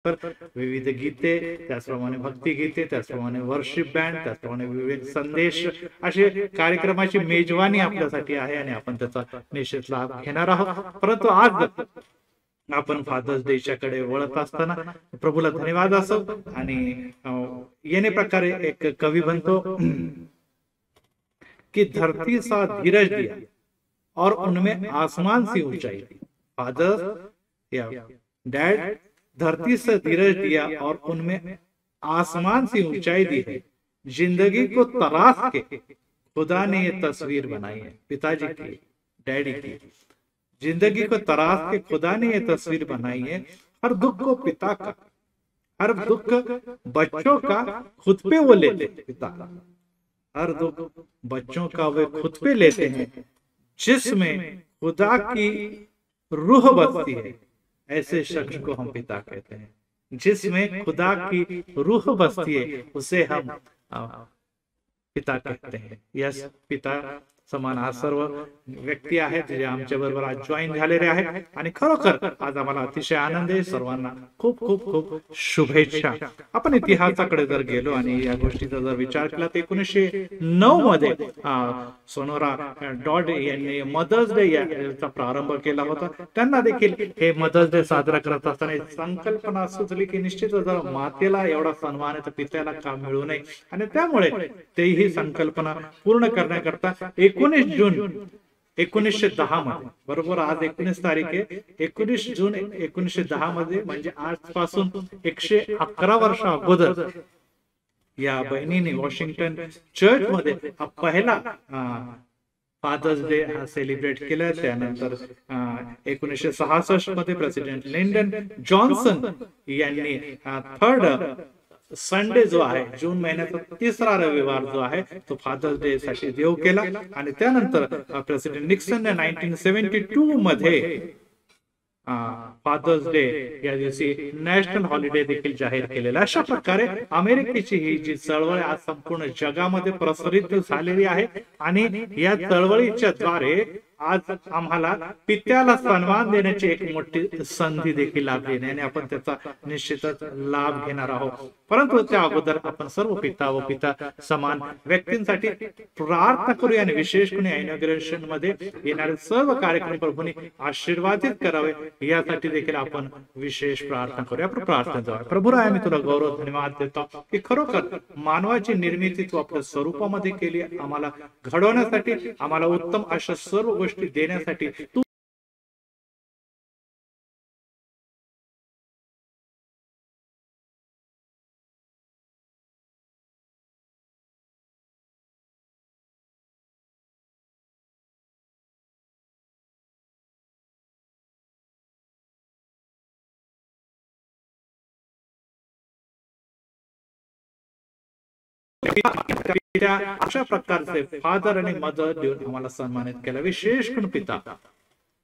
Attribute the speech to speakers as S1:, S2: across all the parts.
S1: तर विविध गीते, त्याचप्रमाणे भक्ती गीते, त्याचप्रमाणे वर्शिप बँड, त्याचप्रमाणे विविध संदेश, असे कार्यक्रमाची मेजवानी आपल्यासाठी आहे आणि आपण त्याचा निश्चित लाभ घेणार आहोत. परंतु आज आपण फादर्स डेच्या कडे वळत असताना प्रभूला धन्यवाद असो. आणि येणे प्रकारे एक कवी म्हणतो कि धरती सा धीरज दिया और उनमें आसमान सी ऊंचाई दी. फादर या डैड, धरती से धीरज दिया और उनमें आसमान सी ऊंचाई दी है. जिंदगी को तराश के खुदा ने ये तस्वीर बनाई है. पिताजी की, डैडी की, जिंदगी को तराश के खुदा ने ये तस्वीर बनाई है. हर दुख को पिता का, हर दुख बच्चों का खुद पे वो लेते पिता. हर दुख बच्चों का वे खुद पे लेते हैं. जिसमें खुदा की रूह बसती है, ऐसे शख्स को हम पिता कहते हैं. जिसमें खुदा की रूह बसती है, उसे हम पिता कहते हैं. यस, पिता समान आज सर्व व्यक्ती आहेत जे आमच्या बरोबर आज जॉईन झालेले आहेत. आणि खरोखर आज आम्हाला अतिशय आनंद आहे. सर्वांना खूप खूप खूप शुभेच्छा. आपण इतिहासाकडे जर गेलो आणि या गोष्टीचा जर विचार केला तर 1909 मध्ये सोनोरा डॉड यांनी मदर्स डे याचा प्रारंभ केला होता. त्यांना देखील हे मदर्स डे साजरा करत असताना संकल्पना सुचली की निश्चित जर मातेला एवढा सन्मान आहे तर पित्याला का मिळू नये. आणि त्यामुळे तेही संकल्पना पूर्ण करण्याकरता 19 जून 1910 मध्ये, बरोबर आज 19 तारीख आहे, 19 जून 1910 मध्ये म्हणजे आजपासून 111 वर्ष अगोदर या बहिणीने वॉशिंग्टन चर्च मध्ये हा पहिला फादर्स डे हा सेलिब्रेट केला. त्यानंतर 1966 मध्ये प्रेसिडेंट लिंडन जॉन्सन यांनी थर्ड संडे जो आहे, जून महिन्याचा तिसरा रविवार जो आहे, तो फादर्स डे साठी देव केला. आणि त्यानंतर प्रेसिडेंट निक्सन 1972 मध्ये फादर्स डे या दिवशी नॅशनल हॉलिडे देखील जाहीर केलेला. अशा प्रकारे अमेरिकेची ही जी चळवळ आज संपूर्ण जगामध्ये प्रसारित झालेली आहे. आणि या चळवळीच्या द्वारे आज आम्हाला पित्याला सन्मान देण्याची एक मोठी संधी देखील लाभली आणि आपण त्याचा निश्चितच लाभ घेणार आहोत. परंतु त्या अगोदर आपण सर्व पिता व पिता समान व्यक्तींसाठी प्रार्थना करूया आणि विशेष करून इनॉग्रेशन मध्ये येणारे सर्व कार्यक्रम प्रभूंनी आशीर्वादित करावे यासाठी देखील आपण विशेष प्रार्थना करूया. आपण प्रार्थना जाऊया. प्रभुराय, आम्ही तुला गौरव धन्यवाद देतो की खरोखर मानवाची निर्मिती तू आपल्या स्वरूपामध्ये केली. आम्हाला घडवण्यासाठी, आम्हाला उत्तम अशा सर्व गोष्टी देण्यासाठी तू अशा प्रकारचे फादर आणि मदर देऊन आम्हाला सन्मानित केला. विशेष करून पिता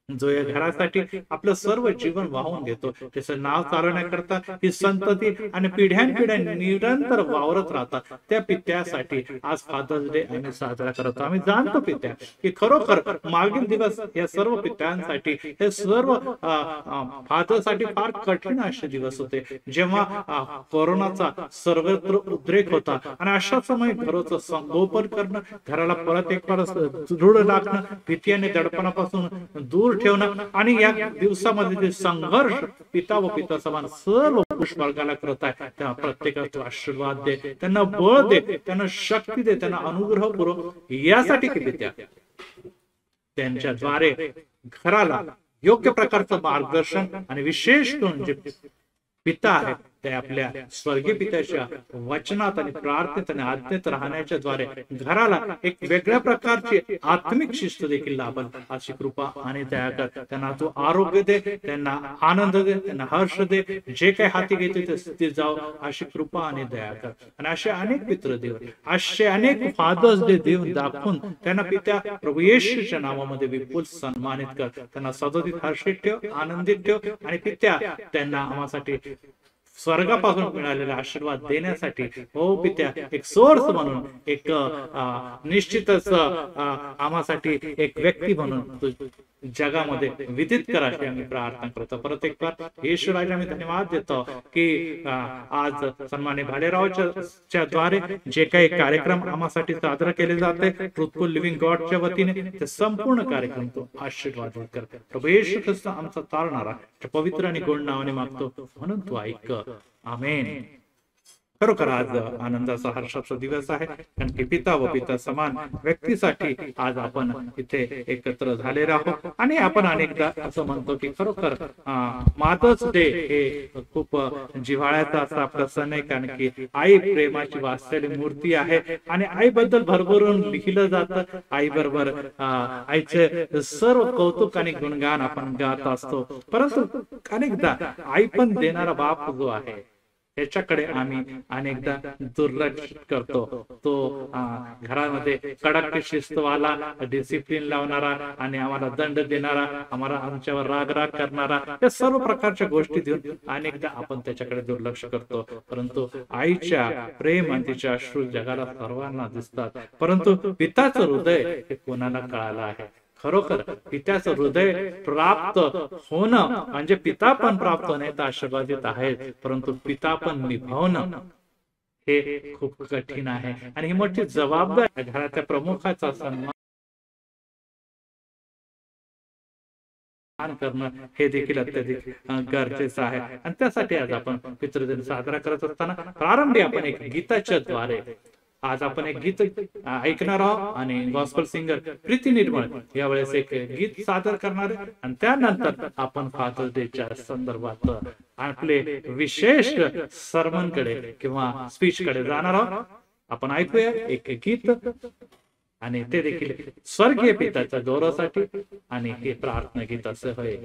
S1: जो या घरासाठी आपलं सर्व जीवन वाहून घेतो, त्याचं नाव चालवण्याकरता ही संतती आणि पिढ्यानपिढ्या निरंतर वावरत राहतात, त्या पित्यासाठी आज फादर्स डे आम्ही साजरा करतो. आम्ही जाणतो पित्या की खरोखर मागील दिवस या सर्व पित्यांसाठी, हे सर्व फादरसाठी फार कठीण असे दिवस होते, जेव्हा कोरोनाचा सर्वत्र उद्रेक होता. आणि अशा समय घराचं संगोपन करणं, घराला परत एक बार दृढ लागणं, भीती आणि दडपणापासून दूर ठेवणं आणि या दिवसामध्ये जे संघर्ष पिता व पिता समान सर्व पुरुष वर्गाला करत आहे, त्या प्रत्येकाला आशीर्वाद दे, त्यांना बळ दे, त्यांना शक्ती दे, त्यांना अनुग्रह पुरव. यासाठी की पित्या त्यांच्याद्वारे घराला योग्य प्रकारचं मार्गदर्शन आणि विशेष करून जे पिता आहेत ते आपल्या स्वर्गीय पित्याच्या वचनात आणि प्रार्थनेत आणि आज्ञेत राहण्याच्या द्वारे घराला एक वेगळ्या प्रकारची आत्मिक शिस्त देखील लाभल अशी कृपा आणि दया कर. त्यांना तू आरोग्य दे, त्यांना आनंद दे, त्यांना हर्ष दे, जे काही हाती घेते ते स्थिती जाव अशी कृपा आणि दया कर. आणि असे अनेक पित्र देव, असे अनेक फादर्स डे देऊन दाखवून त्यांना पित्या प्रभू येशूच्या नावामध्ये विपुल सन्मानित कर. त्यांना सदोदित हर्षित ठेव, आनंदित ठेव आणि पित्या त्यांना आम्हासाठी स्वर्गापासून मिळालेला आशीर्वाद देण्यासाठी हो पित्या एक सोर्स म्हणून एक निश्चितच आम्हासाठी एक व्यक्ती म्हणून तू जगामध्ये विदित करा अशी आम्ही प्रार्थना करतो. परत एक बार येशू राजा आम्ही धन्यवाद देतो की आज सन्मान्य भालेरावच्या द्वारे जे काही कार्यक्रम आम्हासाठी साजरा केले जाते ट्रुथफुल लिव्हिंग गॉडच्या वतीने ते संपूर्ण कार्यक्रम तो आशीर्वादित कर. प्रभू येशू ख्रिस्त आमचा तारणारा पवित्र आणि गोड नावाने मागतो म्हणून तू ऐक. आमेन. खरोखर आज आनंदाचा हर्षाचा दिवस आहे कारण की पिता व पिता समान व्यक्तीसाठी आज आपण इथे एकत्र झालेलो आहोत. आणि आपण अनेकदा असं म्हणतो की खरोखर मादर्स डे हे खूप जिव्हाळ्याचा असा प्रसन्न आहे कारण की आई प्रेमाची वास्तव्य मूर्ती आहे आणि आईबद्दल भरभरून लिहिलं जातं. आई बरोबर आईचे सर्व कौतुक आणि गुणगान आपण गात असतो. परंतु अनेकदा आई पण देणारा बाप जो आहे त्याच्याकडे आम्ही अनेकदा दुर्लक्ष करतो. तो घरामध्ये कडक शिस्तवाला डिसिप्लिन लावणारा आणि आम्हाला दंड देणारा आम्हाला आमच्यावर राग करणारा या सर्व प्रकारच्या गोष्टी देऊन अनेकदा आपण त्याच्याकडे दुर्लक्ष करतो. परंतु आईच्या प्रेम आणि तिच्या अश्रू जगाला सर्वांना दिसतात. परंतु पिताचं हृदय हे कोणाला कळालं आहे. खरोखर पित्याचं हृदय प्राप्त होणं म्हणजे पिता पण प्राप्त होणे तर आशीर्वादित आहे परंतु पिता पण निभावणं हे खूप कठीण आहे आणि ही मोठी जबाबदारी. घराच्या प्रमुखाचा सन्मान करणं हे देखील अत्यधिक गरजेचं आहे. आणि त्यासाठी आज आपण पितृदिन साजरा करत असताना प्रारंभी आपण एक गीताच्या द्वारे आज आपण एक गीत ऐकणार आहोत आणि गॉस्पल सिंगर प्रीती निर्मळ यावेळेस एक गीत सादर करणार आहे आणि त्यानंतर आपण फादर्स डेच्या संदर्भात आपले विशेष सर्मनकडे किंवा स्पीच कडे जाणार आहोत. आपण ऐकूया एक गीत आणि ते देखील स्वर्गीय पित्याच्या गौरवासाठी आणि हे प्रार्थना गीत असं होय.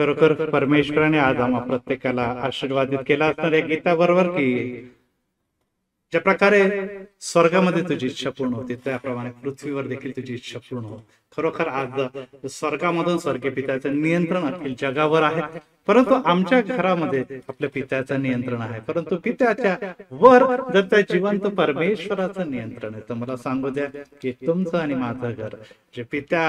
S1: खरोखर परमेश्वराने आज आम्हा प्रत्येकाला आशीर्वादित केला असणार या गीताबरोबर की ज्या प्रकारे स्वर्गामध्ये तुझी इच्छा पूर्ण होती त्याप्रमाणे पृथ्वीवर देखील तुझी इच्छा पूर्ण हो. खरोखर आज स्वर्गामधून स्वर्गीय पित्याचं नियंत्रण अखिल जगावर आहे, परंतु आमच्या घरामध्ये आपल्या पित्याचं नियंत्रण आहे, परंतु पित्याच्या वर जर त्या जिवंत परमेश्वराचं नियंत्रण आहे तर मला सांगू द्या की तुमचं आणि माझं घर जे पित्या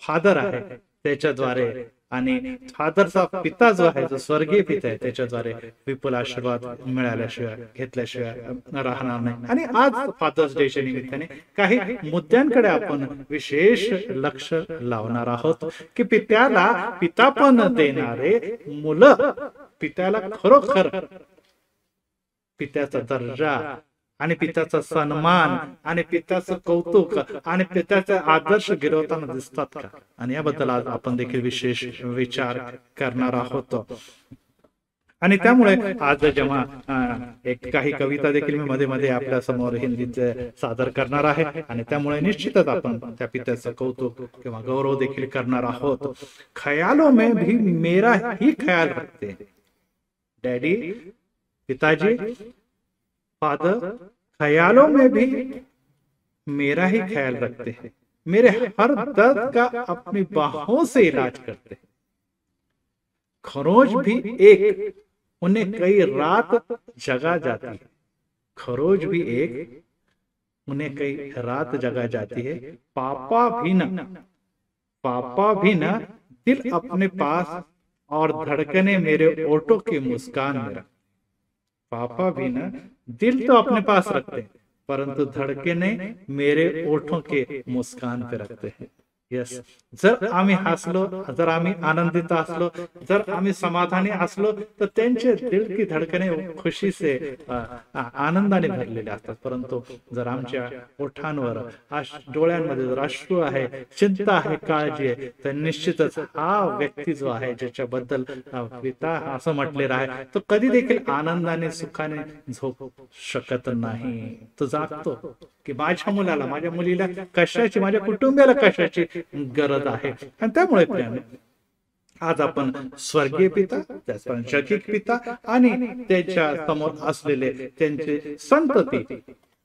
S1: फादर आहे त्याच्याद्वारे आणि फादरचा पिता जो आहे जो स्वर्गीय पिता आहे त्याच्याद्वारे विपुल आशीर्वाद मिळाल्याशिवाय घेतल्याशिवाय राहणार नाही. आणि आज फादर्स डेच्या निमित्ताने काही मुद्द्यांकडे आपण विशेष लक्ष लावणार आहोत की पित्याला पितापण देणारे मुलं पित्याला खरोखर पित्याचा दर्जा आणि पित्याचा सन्मान आणि पित्याचं कौतुक आणि पित्याचे आदर्श गिरवताना दिसतात का, आणि याबद्दल आज आपण देखील विशेष विचार करणार आहोत. आणि त्यामुळे आज जेव्हा एक काही कविता देखील मी मध्ये मध्ये आपल्या समोर हिंदीत सादर करणार आहे आणि त्यामुळे निश्चितच आपण त्या पित्याचं कौतुक किंवा गौरव देखील करणार आहोत. ख्यालों में भी मेरा ही ख्याल रखते डैडी, पिताजी, फादर ख्यालों में भी मेरा ही ख्याल रखते हैं, मेरे हर दर्द का अपनी बाहों से इलाज करते हैं. खरोज भी एक उन्हें कई रात जगा जाती है, खरोज भी एक उन्हें कई रात जगा जाती है. पापा भी न दिल अपने पास और धड़कने मेरे ओठों की मुस्कान मेरा. पापा भी न दिल तो अपने पास रखते हैं परंतु धड़कने मेरे ओठों के मुस्कान पे रखते हैं. यस, जर आम्ही हसलो, जर आम्ही आनंदित असलो, जर आम्ही समाधानी असलो तर त्यांचे दिल की धडकने खुशी से आनंदाने भरलेले असतात. परंतु जर आमच्या ओठांवर डोळ्यांमध्ये जर अश्रू आहे, चिंता आहे, काळजी आहे तर निश्चितच हा व्यक्ती जो आहे ज्याच्याबद्दल पिता असं म्हटलेलं आहे तो कधी देखील आनंदाने सुखाने झोपू शकत नाही. तो जागतो की माझ्या मुलाला, माझ्या मुलीला कशाची, माझ्या कुटुंबियाला कशाची गरज आहे. आणि त्यामुळे आज आपण स्वर्गीय पिता, त्याचप्रमाणे जगिक पिता आणि त्याच्या समोर असलेले त्यांचे संतती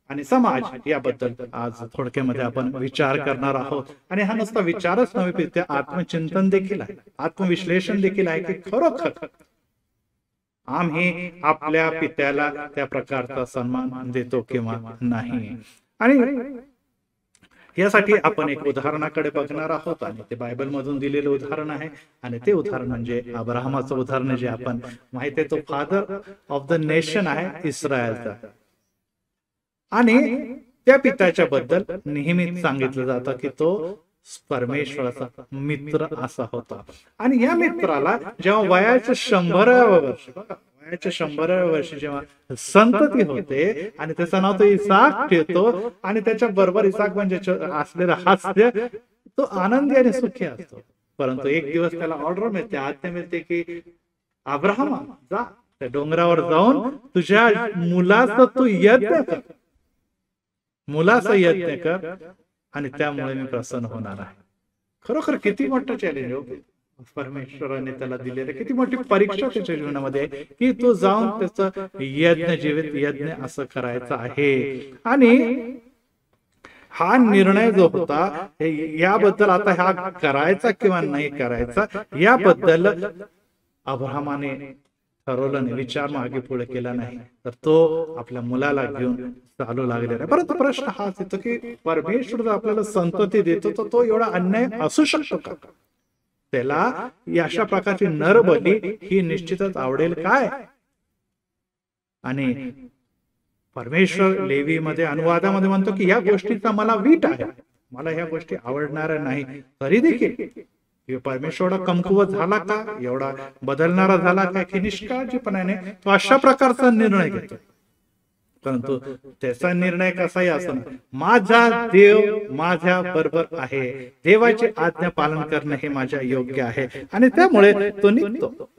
S1: आणि समाज याबद्दल आज थोडक्यामध्ये आपण विचार करणार आहोत. आणि हा नुसता विचारच नव्हे तर आत्मचिंतन देखील आहे, आत्मविश्लेषण देखील आहे की खरोखर आम्ही आपल्या पित्याला त्या प्रकारचा सन्मान देतो किंवा नाही. आणि यासाठी आपण एक उदाहरणाकडे बघणार आहोत आणि ते बायबल मधून दिलेलं उदाहरण आहे. आणि ते उदाहरण म्हणजे अब्राहमाचं उदाहरण जे आपण माहिती आहे तो फादर ऑफ द नेशन आहे इस्रायलचा. आणि त्या पित्याच्या बद्दल नेहमीच सांगितलं जातं की तो परमेश्वराचा मित्र असा होता. आणि या मित्राला जेव्हा वयाच्या 100व्या वर्षी जेव्हा संतती होते आणि त्याचं नाव तो इसाक ठेवतो आणि त्याच्या बरोबर इसाक म्हणजे असलेला हास्य तो आनंदी आणि सुखी असतो. परंतु एक दिवस त्याला ऑर्डर मिळते, आज्ञा मिळते की अब्राहम जा त्या डोंगरावर जाऊन तुझ्या मुलाचा तू यज्ञ कर, मुलाचा यज्ञ कर आणि त्यामुळे मी प्रसन्न होणार आहे. खरोखर किती मोठं चॅलेंज हो परमेश्वराने त्याला दिलेलं, किती मोठी परीक्षा त्याच्या जीवनामध्ये की तो जाऊन त्याचं यज्ञ, जीवित यज्ञ असं करायचं आहे. आणि हा निर्णय जो होता याबद्दल आता हा करायचा किंवा नाही करायचा याबद्दल अब्राहमाने ठरवलं नाही, विचार मागे पुढे केला नाही, तर तो आपल्या मुलाला घेऊन चालू लागलेला आहे. परंतु प्रश्न हाच येतो की परमेश्वर जर आपल्याला संतती देतो तर तो एवढा अन्याय असू शकतो का? त्याला अशा प्रकारची नरबली ही निश्चितच आवडेल काय? आणि परमेश्वर लेवी मध्ये अनुवादामध्ये म्हणतो की या गोष्टीचा मला वीट आहे, मला ह्या गोष्टी आवडणाऱ्या नाही. तरी देखील परमेश्वर एवढा कमकुवत झाला का, एवढा बदलणारा झाला का की निष्काळजीपणाने तो अशा प्रकारचा निर्णय घेतो. परंतु त्याचा निर्णय कसाही असो, माझा देव माझ्या बरोबर आहे, देवाची आज्ञा पालन करणे हे माझ्या योग्य आहे. आणि त्यामुळे तो निघतो,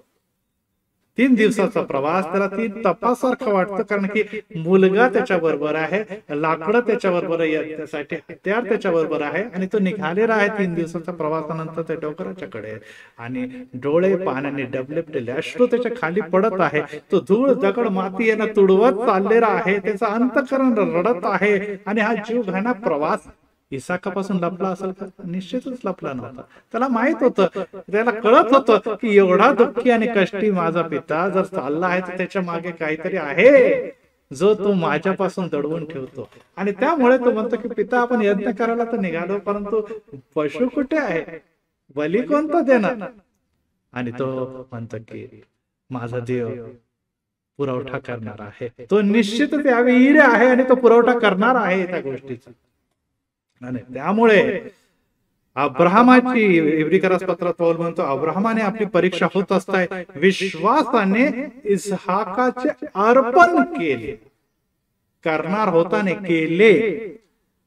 S1: 3 दिवसाचा प्रवास त्याला 3 तपासारखं वाटतं, कारण की मुलगा त्याच्या बरोबर आहे, लाकडं त्याच्या बरोबर आहे, त्यासाठी हत्यार त्याच्या बरोबर आहे, आणि तो निघालेला आहे 3 दिवसाच्या प्रवासानंतर त्या डोंगराच्या कडे, आणि डोळे पाण्याने डबलेपलेले, अश्रू त्याच्या खाली पडत आहे, तो धूळ दगड माती यांना तुडवत चाललेला आहे, त्याचा अंतःकरण रडत आहे, आणि हा जीवघेणा प्रवास इसाकापासून लपला असेल का? निश्चितच लपला नव्हता. त्याला माहित होतं, त्याला कळत होतं की एवढा दुःखी आणि कष्टी माझा पिता जर चालला आहे तर त्याच्या मागे काहीतरी आहे जो तो माझ्यापासून दडवून ठेवतो. आणि त्यामुळे तो म्हणतो की पिता, आपण यज्ञ करायला तर निघालो, परंतु पशु कुठे आहे, बली कोणता देणार? आणि तो म्हणतो की माझा देव पुरवठा करणार आहे, तो निश्चितच यावेळी आहे आणि तो पुरवठा करणार आहे त्या गोष्टीचा. आणि त्यामुळे अब्राहमाची इब्रिकरास पत्रात पौल म्हणतो, अब्राहमाने आपली परीक्षा होत असताय विश्वासाने इसहाकाचे अर्पण केले, करणार होताने केले.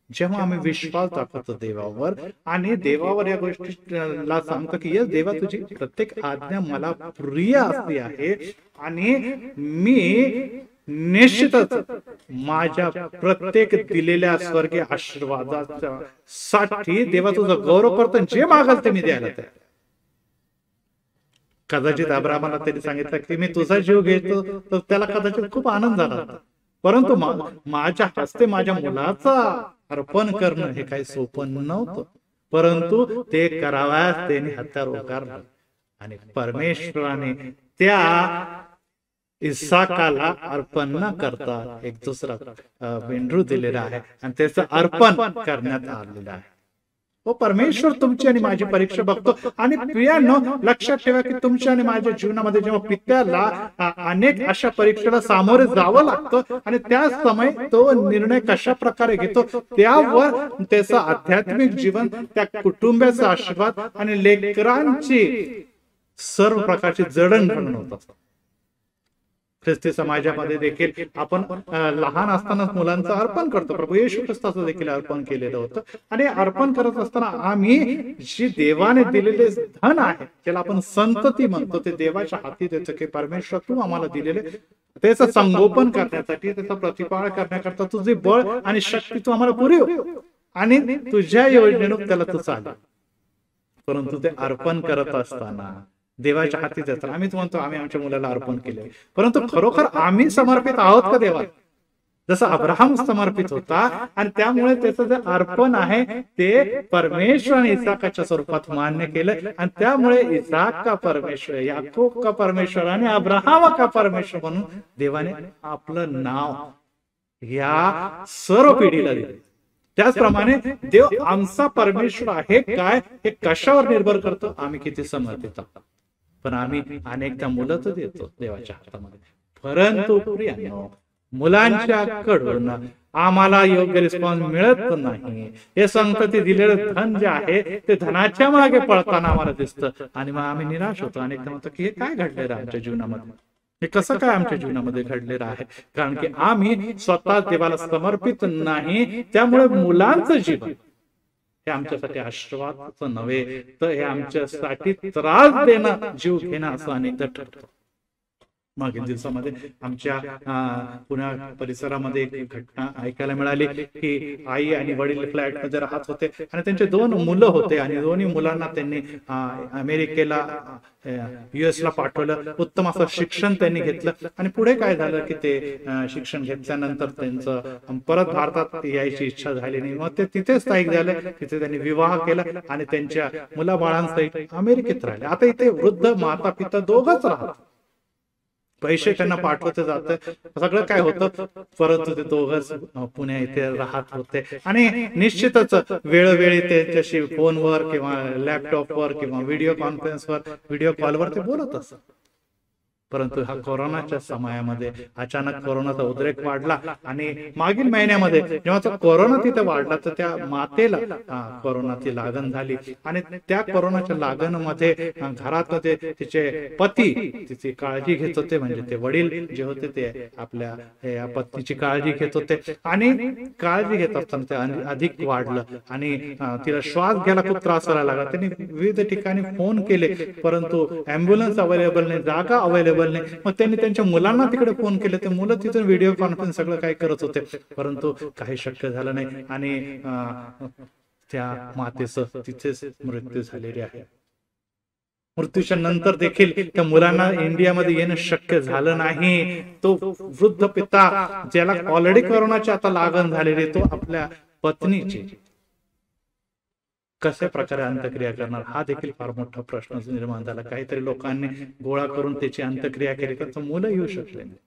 S1: जेव्हा आम्ही विश्वास दाखवतो देवावर, आणि देवावर या गोष्टीला सांगतो की यस देवा, तुझी प्रत्येक आज्ञा मला प्रिय असली आहे, आणि मी निश्चितच माझ्या प्रत्येक दिलेल्या स्वर्गीय आशीर्वादाच्या साठी देवा तुझा गौरव करतो, जे मागाल ते मी द्यायला तयार. कदाचित अब्राहमाला त्यांनी सांगितलं की मी तुझा जीव घेतो, तर त्याला कदाचित खूप आनंद झाला होता, परंतु माझ्या हस्ते माझ्या मुलाचा अर्पण करणं हे काही सोपं नव्हतं, परंतु ते करावयास त्याने हत्यार उगारलं. आणि परमेश्वराने त्या इसाकाला अर्पण न करता एक दुसरा मेंढरू दिलेला आहे, आणि त्याचं अर्पण करण्यात आलेलं आहे. व परमेश्वर तुमची आणि माझी परीक्षा बघतो. आणि प्रियांनो, लक्षात ठेवा की तुमच्या आणि माझ्या जीवनामध्ये जेव्हा पित्याला अनेक अशा परीक्षेला सामोरे जावं लागतं, आणि त्या समय तो निर्णय कशा प्रकारे घेतो त्यावर त्याचं आध्यात्मिक जीवन, त्या कुटुंबाचा आशीर्वाद आणि लेकरांची सर्व प्रकारची जडणघडण होत असतात. ख्रिस्ती समाजामध्ये देखील आपण लहान असताना मुलांचं अर्पण करतो. प्रभू येशू ख्रिस्ताचं देखील अर्पण केलेलं होतं, आणि अर्पण करत असताना आम्ही जी देवाने दिलेले धन आहे, ज्याला आपण संतती म्हणतो, ते देवाच्या हाती देतो की परमेश्वर तू आम्हाला दिलेले त्याचं संगोपन करण्यासाठी, त्याचा प्रतिपाळ करण्याकरता तुझे बळ आणि शक्ती तू आम्हाला पुरेव, आणि तुझ्या योजनेनुसार त्याला तू चाल. परंतु ते अर्पण करत असताना देवाच्या हाती देतात. आम्हीच म्हणतो आम्ही आमच्या मुलाला अर्पण केले, परंतु खरोखर आम्ही समर्पित आहोत का देवा? जसं अब्राहम समर्पित होता, आणि त्यामुळे त्याचं जे अर्पण आहे ते परमेश्वराने इसाकाच्या स्वरूपात मान्य केलं, आणि त्यामुळे इसाक का परमेश्वर, याकूब का परमेश्वर, आणि अब्राहम का परमेश्वर म्हणून देवाने आपलं नाव या सर्व पिढीला दिलं. त्याचप्रमाणे देव आमचा परमेश्वर आहे काय हे कशावर निर्भर करतो? आम्ही किती समर्पित आहोत. पण आम्ही अनेकदा मुलं तर देतो देवाच्या हातामध्ये, परंतु प्रियांनो, मुलांच्याकडून आम्हाला योग्य रिस्पॉन्स मिळत नाही. हे संतती दिलेलं धन जे आहे ते धनाच्या मागे पळताना आम्हाला दिसतं, आणि मग आम्ही निराश होतो. अनेकदा म्हणतो की हे काय घडलेलं आमच्या जीवनामध्ये, हे कसं काय आमच्या जीवनामध्ये घडलेलं आहे? कारण की आम्ही स्वतः देवाला समर्पित नाही. त्यामुळे मुलांचं जीवन हे आमच्यासाठी आशीर्वादाचं नव्हे, तर हे आमच्यासाठी त्रास देणं, जीव घेणं असं अनेकदा ठरतं. मागील दिवसामध्ये आमच्या पुण्या परिसरामध्ये एक घटना ऐकायला मिळाली की आई आणि वडील फ्लॅट मध्ये राहत होते, आणि त्यांचे 2 मुलं होते, आणि दोन्ही मुलांना त्यांनी अमेरिकेला US ला पाठवलं. उत्तम असं शिक्षण त्यांनी घेतलं, आणि पुढे काय झालं की ते शिक्षण घेतल्यानंतर त्यांचं परत भारतात यायची इच्छा झाली नाही. मग ते तिथेच स्थायिक झाले, तिथे त्यांनी विवाह केला, आणि त्यांच्या मुलाबाळांसहित अमेरिकेत राहिले. आता इथे वृद्ध माता पिता दोघंच राहतात, पैसे त्यांना पाठवते जाते, सगळं काय होतं, परंतु ते दोघंच पुण्या इथे राहत होते. आणि निश्चितच वेळोवेळी त्यांच्याशी फोनवर किंवा लॅपटॉपवर किंवा व्हिडिओ कॉन्फरन्सवर, व्हिडिओ कॉलवर ते बोलत असतात. परंतु हा कोरोनाच्या समयामध्ये अचानक कोरोनाचा उद्रेक वाढला, आणि मागील महिन्यामध्ये जेव्हा कोरोना तिथे वाढला तर त्या मातेला कोरोनाची लागण झाली, आणि त्या कोरोनाच्या लागणमध्ये घरात तिचे पती तिची काळजी घेत होते, म्हणजे ते वडील जे होते ते आपल्या पत्नीची काळजी घेत होते, आणि काळजी घेत असताना ते अधिक वाढलं, आणि तिला श्वास घ्यायला खूप त्रास व्हायला लागला. त्यांनी विविध ठिकाणी फोन केले, परंतु अँब्युलन्स अवेलेबल नाही, जागा अवेलेबल अवेलेबल नाही. मग त्यांनी त्यांच्या मुलांना तिकडे फोन केले, ते मुलं तिथून व्हिडिओ कॉन्फरन्स सगळं काय करत होते, परंतु काही शक्य झालं नाही आणि त्या मातेचं तिथेच मृत्यू झालेली आहे. मृत्यूच्या नंतर देखील त्या मुलांना इंडियामध्ये येणं शक्य झालं नाही. तो वृद्ध पिता ज्याला ऑलरेडी कोरोनाची आता लागण झालेली, तो आपल्या पत्नीची कशा प्रकारे अंत्यक्रिया करणार हा देखील फार मोठा प्रश्न निर्माण झाला. काहीतरी लोकांनी गोळा करून त्याची अंत्यक्रिया केली, तर मुलं येऊ शकले नाही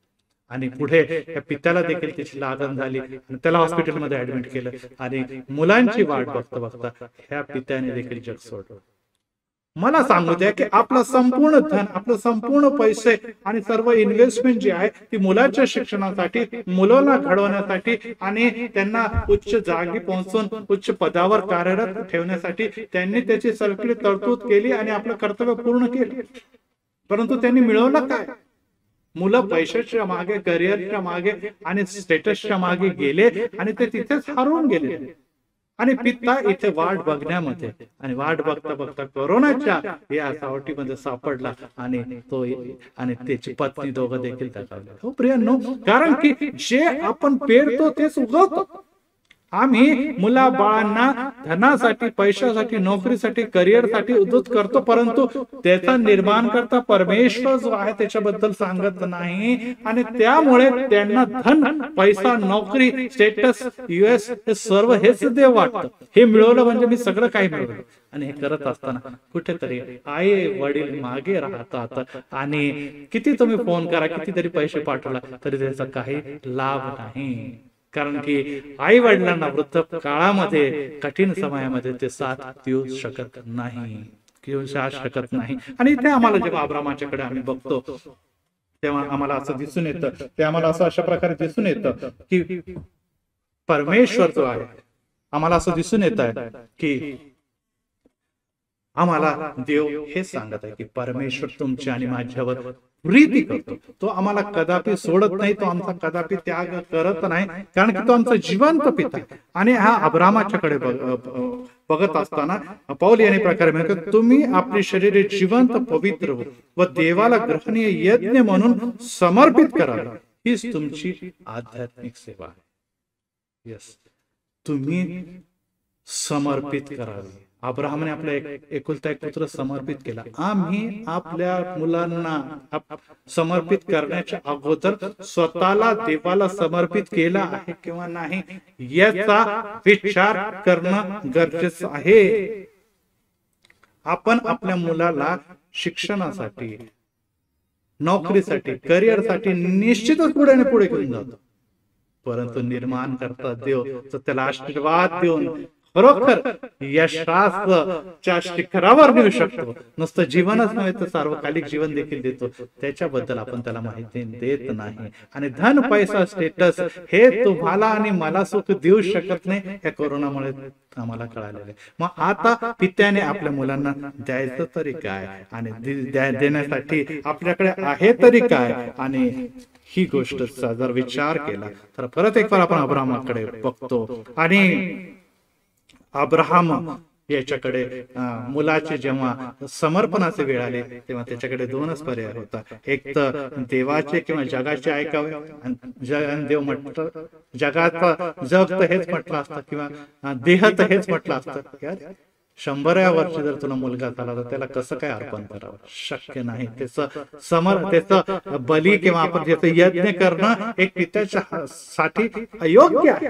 S1: आणि पुढे त्या पित्याला देखील त्याची लागण झाली आणि त्याला हॉस्पिटलमध्ये ऍडमिट केलं आणि मुलांची वाट बघता बघता ह्या पित्याने देखील जग सोडलं. मला सांगू द्या की आपलं संपूर्ण धन, आपलं संपूर्ण पैसे आणि सर्व इन्व्हेस्टमेंट जी आहे ती मुलाच्या शिक्षणासाठी, मुलांना घडवण्यासाठी आणि त्यांना उच्च जागी पोहोचून उच्च पदावर कार्यरत ठेवण्यासाठी त्यांनी त्याची सगळी तरतूद केली आणि आपलं कर्तव्य पूर्ण केलं. परंतु त्यांनी मिळवलं काय? मुलं पैशाच्या मागे, करिअरच्या मागे आणि स्टेटसच्या मागे गेले आणि ते तिथेच हरवून गेले. आणि पिता इथे वाट बघण्यामध्ये आणि वाट बघता बघता कोरोनाच्या या सावटीमध्ये सापडला आणि तो आणि त्याची पत्नी दोघं देखील दगावले. हो प्रियांनो, कारण की जे आपण पेरतो तेच उगवतो. आम्ही मुला बाळांना धनासाठी, पैशासाठी, नोकरीसाठी, करिअरसाठी उद्धृत करतो, परंतु त्याचा निर्माण करता परमेश्वर जो आहे त्याच्याबद्दल सांगत नाही. आणि त्यामुळे त्यांना धन, पैसा, नोकरी, स्टेटस, US हे सर्व हेच देव वाटतं. हे मिळवलं म्हणजे मी सगळं काही मिळवलं. आणि हे करत असताना कुठेतरी आई वडील मागे राहतात आणि किती तुम्ही फोन करा, कितीतरी पैसे पाठवला तरी त्याचा काही लाभ नाही. कारण की आई वडिलांना वृद्ध काळामध्ये, कठीण समयामध्ये ते साथ देऊ शकत नाही, आणि इथे आम्हाला जेव्हा अब्रामाच्याकडे आम्ही बघतो तेव्हा आम्हाला असं दिसून येतं, ते आम्हाला असं अशा प्रकारे दिसून येतं की परमेश्वर जो आहे, आम्हाला असं दिसून येत आहे की आम्हाला देव हे सांगत आहे की परमेश्वर तुमच्या आणि माझ्यावर प्रीती करतो. तो आम्हाला कदापि सोडत नाही, तो आमचा कदापि त्याग करत नाही, कारण की तो आमचा जिवंत पिता आहे. आणि हा अब्रामाच्याकडे बघत असताना पौल याने प्रकारे म्हणतो, तुम्ही आपली शरीरे जिवंत, पवित्र व देवाला ग्रहणीय यज्ञ म्हणून समर्पित करावे, हीच तुमची आध्यात्मिक सेवा आहे. यस, तुम्ही समर्पित करावे. अब्राहमने आपला एकुलता एक पुत्र समर्पित केला. आम्ही आपल्या मुलांना समर्पित करण्याच्या अगोदर स्वतःला देवाला समर्पित केला आहे किंवा नाही याचा विचार करणं गरजेचं आहे. आपण आपल्या मुलाला शिक्षणासाठी, नोकरीसाठी, करिअरसाठी निश्चितच पुढे घेऊन जातो, परंतु निर्माण करता देव तर त्याला आशीर्वाद देऊन खरोखर यशाच्या शिखरावर नेऊ शकतो. नुसतं जीवनच नव्हे तर सार्वकालिक जीवन देखील देतो. त्याच्याबद्दल आपण त्याला माहिती देत नाही. आणि धन, पैसा, स्टेटस हे तुम्हाला आणि मला सुख देऊ शकत नाही, या कोरोनामुळे आम्हाला कळालेलं आहे. मग आता पित्याने आपल्या मुलांना द्यायचं तरी काय आणि देण्यासाठी आपल्याकडे आहे तरी काय, आणि ही गोष्टचा जर विचार केला तर परत एक बार आपण अब्राहमाकडे बघतो. आणि अब्राहम याच्याकडे मुलाचे जेव्हा समर्पणाचे वेळ आले तेव्हा त्याच्याकडे दोनच पर्याय होता. एक तर देवाचे किंवा जगाचे ऐकावे, देव म्हटलं जगाचा, जग तर हेच म्हटलं असतं किंवा देह तर हेच म्हटलं असतं. 100व्या वर्षी जर तुला मुलगा झाला तर त्याला कसं काय अर्पण करावं, शक्य नाही. त्याचं बली किंवा आपण त्याचं यज्ञ करणं एक पित्याच्या साठी अयोग्य आहे.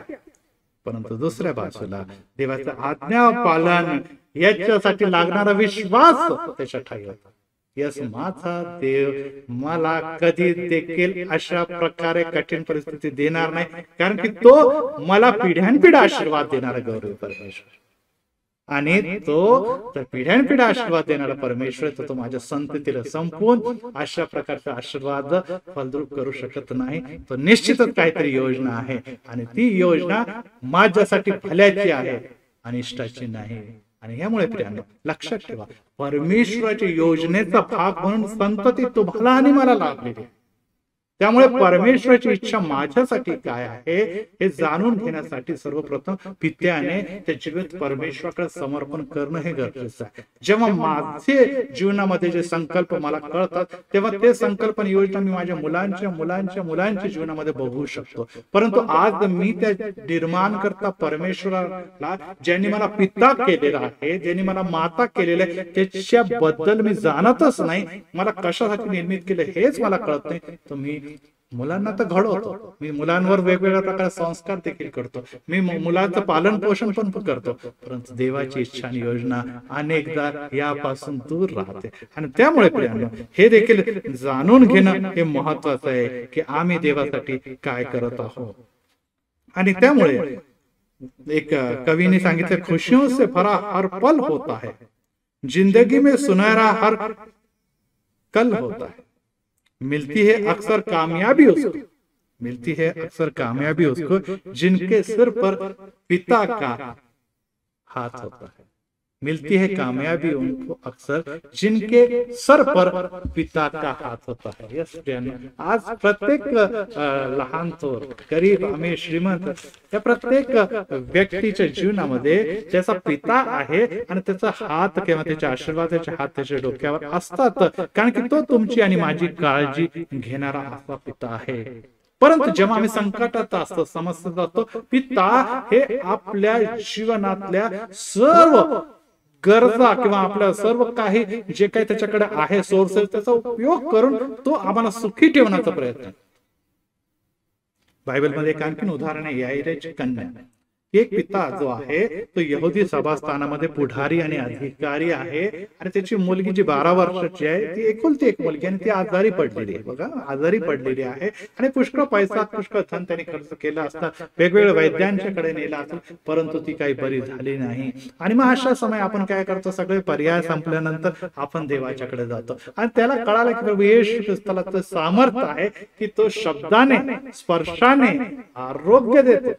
S1: परंतु दुसऱ्या बाजूला देवाचं आज्ञा पालन याच्यासाठी लागणारा विश्वास त्याच्या ठाई होता. यस, माझा देव मला कधी देखील अशा प्रकारे कठीण परिस्थिती देणार नाही, कारण की तो मला पिढ्यानपिढ्या आशीर्वाद देणारा गौरव परमेश्वर, आणि तो तर पिढ्यानपिढ्या आशीर्वाद देणारा परमेश्वर, तो माझ्या संततीला संपून अशा प्रकारचा आशीर्वाद फलद्रूप करू शकत नाही. तो निश्चितच काहीतरी योजना आहे, आणि ती योजना माझ्यासाठी भल्याची आहे, अनिष्टाची नाही. आणि यामुळे प्रियांनो लक्षात ठेवा, परमेश्वराच्या योजनेचा भाग म्हणून संतती तुम्हाला आणि मला लाभलेली. त्यामुळे परमेश्वराची इच्छा माझ्यासाठी काय आहे हे जाणून घेण्यासाठी सर्वप्रथम पित्याने त्या जीवित परमेश्वराकडे समर्पण करणं हे गरजेचं आहे. जेव्हा माझे जीवनामध्ये जे संकल्प मला कळतात तेव्हा ते संकल्प आणि योजना मी माझ्या मुलांच्या जीवनामध्ये बघू शकतो. परंतु आज मी त्या निर्माण करता परमेश्वराला, ज्यांनी मला पिता केलेला आहे, ज्यांनी मला माता केलेलं आहे, त्याच्याबद्दल मी जाणतच नाही. मला कशासाठी निर्मित केलं हेच मला कळत नाही. तर मी मुलांना तर घडवतो, मी मुलांवर वेगवेगळ्या प्रकारचे संस्कार देखील करतो, मी मुलांचं पालन पोषण पण करतो, परंतु देवाची इच्छा आणि योजना अनेकदा यापासून दूर राहते. आणि त्यामुळे प्रियांनो, हे देखील जाणून घेणं हे महत्वाचं आहे की आम्ही देवासाठी काय करत आहोत. आणि त्यामुळे एक कवीने सांगितलं, खुशियों से भरा हर पल होता है, जिंदगी में सुनहरा हर कल होता है, मिलती है अक्सर कामयाबी उसको जिनके सिर पर पिता का हाथ होता है. मिलती है कामयाबी उनको अक्सर जिनके सर पर पिता का हात होता है. आज प्रत्येक लहान थोर, गरीब अमीर श्रीमंत, या प्रत्येक व्यक्तीच्या जीवनामध्ये त्याचा पिता आहे आणि त्याचा हात किंवा त्याचे आशीर्वादाचे हात त्याच्या डोक्यावर असतात, कारण की तो तुमची आणि माझी काळजी घेणारा असा पिता आहे. परंतु जेव्हा आम्ही संकटात असतो, समस्येत असतो, पिता हे आपल्या जीवनातल्या सर्व गरजा किंवा आपल्या सर्व काही जे काही त्याच्याकडे आहे सोर्सेस, त्याचा उपयोग करून तो आम्हाला सुखी ठेवण्याचा प्रयत्न. बायबलमध्ये एक आणखीन उदाहरण आहे, याईराची कन्या. एक पिता जो आहे तो यहुदी सभास्थानामध्ये पुढारी आणि अधिकारी आहे, आणि त्याची मुलगी जी 12 वर्षाची आहे, ती एकुलती एक मुलगी, आणि ती आजारी पडलेली आहे. बघा, आजारी पडलेली आहे, आणि पुष्कळ पैसा पुष्कळ धन त्यांनी खर्च केला असता, वेगवेगळ्या वैद्यांच्याकडे नेला असेल, परंतु ती काही बरी झाली नाही. आणि मग अशा समय आपण काय करतो, सगळे पर्याय संपल्यानंतर आपण देवाच्याकडे जातो, आणि त्याला कळालं की प्रभू येशू ख्रिस्ताला तर सामर्थ्य आहे की तो शब्दाने, स्पर्शाने आरोग्य देतो,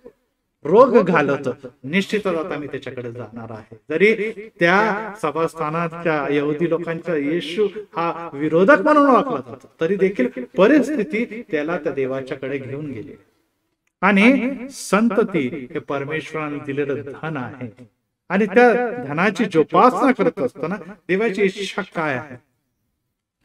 S1: रोग घालवतो. निश्चितच आता मी त्याच्याकडे जाणार आहे. जरी त्या सभास्थानाच्या यहुदी लोकांच्या येशू हा विरोधक म्हणून ओळखला जातो, तरी देखील परिस्थिती त्याला त्या देवाच्याकडे घेऊन गेली. आणि संतती हे परमेश्वराने दिलेलं धन आहे, आणि त्या धनाची जोपासना करत असताना देवाची इच्छा काय आहे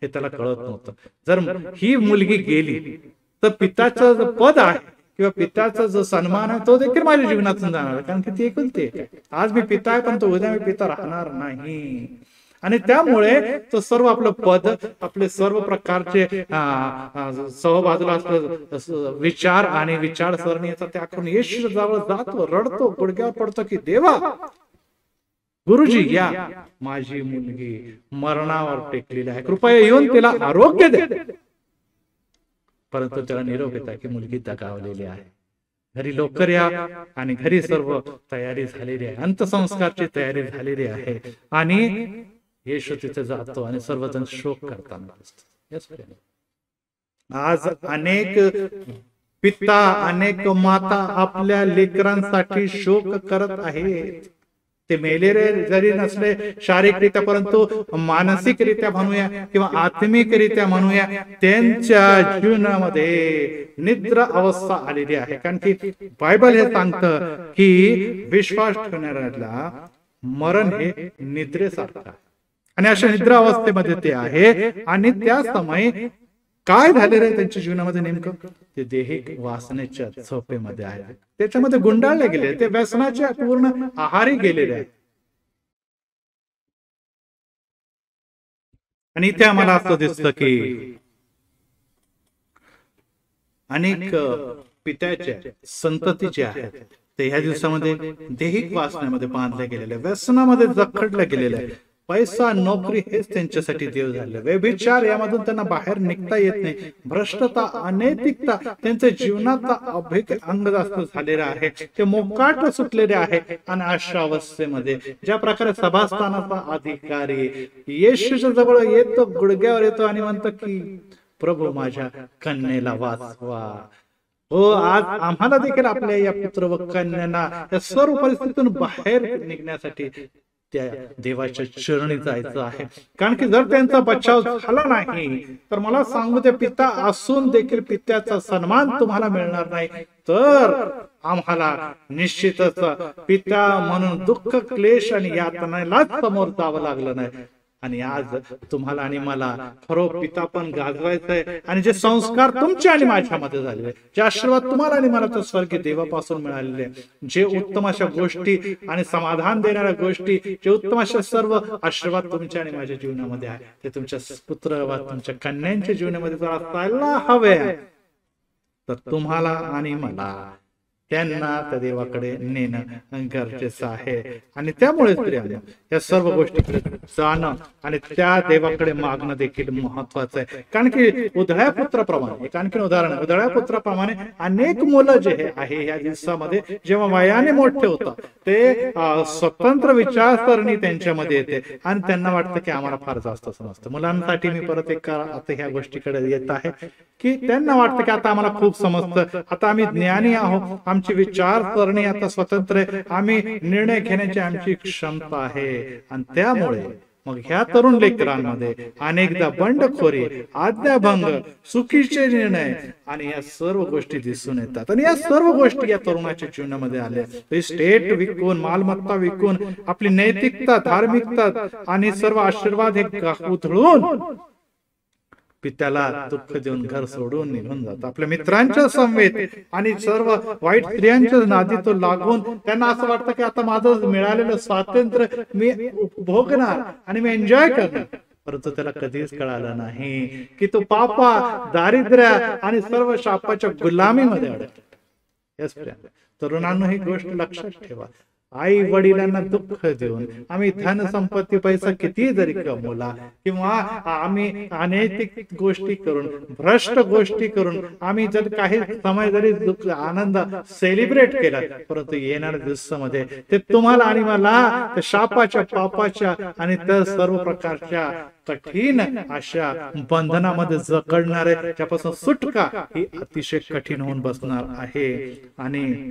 S1: हे त्याला कळत नव्हतं. जर ही मुलगी गेली तर पिताचं जो पद आहे किंवा पिताचा जो सन्मान आहे तो देखील माझ्या जीवनातून जाणार, कारण की ती एकुलती एक आहे. आज मी पिता आहे, पण तो उद्या मी पिता राहणार नाही. आणि त्यामुळे तो सर्व आपलं पद, आपले सर्व प्रकारचे सहबाजूला असलेले विचार आणि विचारसरणीचा त्याग करून येशू जवळ जातो, रडतो, गुडघ्यावर पडतो की देवा, गुरुजी या, माझी मुलगी मरणावर टेकलेली आहे, कृपया येऊन तिला आरोग्य द्या. परंतु त्याला निरोप येतात की मुलगी दगावलेली आहे. घरी लवकर या, आणि घरी सर्व तयारी झालेली आहे, अंत्यसंस्कारची तयारी झालेली आहे, आणि येशू तिथे जातो आणि सर्वजण शोक करताना दिसतात. आज अनेक पिता, अनेक माता आपल्या लेकरांसाठी शोक करत आहेत. ते मेलेले जरी नसले शारीरिकरित्या, परंतु मानसिकरित्या म्हणूया किंवा आत्मिकरित्या म्हणूया, त्यांच्या जीवनामध्ये निद्रा अवस्था आलेली आहे. कारण की बायबल हे सांगतं की विश्वास ठेवणाऱ्याला मरण हे निद्रेसारखं आहे, आणि अशा निद्रा अवस्थेमध्ये ते आहे. आणि त्या समय काय झालेलं आहे त्यांच्या जीवनामध्ये, नेमकं ते देहिक वासनेच्या झोपेमध्ये आहे, त्याच्यामध्ये गुंडाळले गेले, ते व्यसनाच्या पूर्ण आहारी गेलेले आहे. आणि इथे आम्हाला असं दिसतं की अनेक पित्याच्या संततीचे आहेत ते ह्या दिवसामध्ये देहिक वासनेमध्ये बांधले गेलेले, व्यसनामध्ये जखडले गेलेले आहे. पैसा, नोकरी हेच त्यांच्यासाठी देव झाले. व्यभिचार यामधून त्यांना बाहेर निघता येत नाही. भ्रष्टता, अनैतिकता त्यांच्या जीवनाचा अभिक अंग जास्त झालेला आहे. ते मोकाट सुटलेले आहे. आणि अशा अवस्थेमध्ये ज्या प्रकारे सभास्थानाचा अधिकारी येशूच्या जवळ येतो, गुडघ्यावर येतो आणि म्हणतो की प्रभू माझ्या कन्येला वाचवा. हो, आज आम्हाला देखील आपल्या या पुत्र व कन्यांना या सर्व परिस्थितीतून बाहेर निघण्यासाठी त्या देवाच्या चरणी जायचं आहे. कारण की जर त्यांचा बचाव झाला नाही तर मला सांगू दे, पिता असून देखील पित्याचा सन्मान तुम्हाला मिळणार नाही, तर आम्हाला निश्चितच पिता म्हणून दुःख, क्लेश आणि यातनालाच समोर जावं लागलं नाही. आणि आज तुम्हाला आणि मला खरो पिता पण गाजवायचंय. आणि जे संस्कार तुमच्या आणि माझ्यामध्ये झालेले, जे आशीर्वाद तुम्हाला आणि मला तर स्वर्गीय देवापासून मिळालेले, जे उत्तम अशा गोष्टी आणि समाधान देणाऱ्या गोष्टी, जे उत्तम अशा सर्व आशीर्वाद तुमच्या आणि माझ्या जीवनामध्ये आहे, ते तुमच्या पुत्र वा तुमच्या कन्यांच्या जीवनामध्ये जर असायला हवे, तर तुम्हाला आणि मला त्यांना त्या देवाकडे नेणं गरजेचं आहे. आणि त्यामुळे या सर्व गोष्टीकडे जाणं आणि त्या देवाकडे मागणं देखील महत्वाचं आहे. कारण की उधळ्या पुत्राप्रमाणे, एक आणखीन उदाहरण, उधळ्या पुत्राप्रमाणे अनेक मुलं जे आहे या दिवसामध्ये जेव्हा वयाने मोठे होतात, ते स्वतंत्र विचारसरणी त्यांच्यामध्ये येते आणि त्यांना वाटतं की आम्हाला फार जास्त समजतं. मुलांसाठी मी परत एक आता ह्या गोष्टीकडे येत आहे की त्यांना वाटतं की आता आम्हाला खूप समजतं, आता आम्ही ज्ञानी आहोत, आमची विचारसरणी आता स्वतंत्र आहे, आम्ही निर्णय घेण्याची आमची क्षमता आहे. आणि त्यामुळे मग ह्या तरुण लेकरांमध्ये अनेकदा बंडखोरी, आज्ञाभंग, चुकीचे निर्णय आणि या सर्व गोष्टी दिसून येतात. आणि या सर्व गोष्टी या तरुणाच्या जीवनामध्ये आल्या. स्टेट विकून, मालमत्ता विकून, आपली नैतिकता, धार्मिकता आणि सर्व आशीर्वाद हे उधळून पित्याला दुःख देऊन घर सोडून निघून जातो. आपल्या मित्रांच्या समवेत आणि सर्व वाईट स्त्रियांच्या नादी तो लागून त्यांना असं वाटतं की आता माझं मिळालेलं स्वातंत्र्य मी भोगणार आणि मी एन्जॉय करणार. परंतु त्याला कधीच कळालं नाही की तो पापा, दारिद्र्य आणि सर्व शापाच्या गुलामीमध्ये अडकला. तरुणांनो, ही गोष्ट लक्षात ठेवा. आई वडिलांना दुःख देऊन आम्ही धन संपत्ती, पैसा किती जरी कमवला किंवा आम्ही अनैतिक गोष्टी करून, भ्रष्ट गोष्टी करून आम्ही जर काही समय जरी दुःख, आनंद सेलिब्रेट केला, परंतु येणाऱ्या दिवसामध्ये ते तुम्हाला आणि मला शापाच्या, पापाच्या आणि त्या सर्व प्रकारच्या कठीण अशा बंधनामध्ये जकडणारे, त्यापासून सुटका ही अतिशय कठीण होऊन बसणार आहे. आणि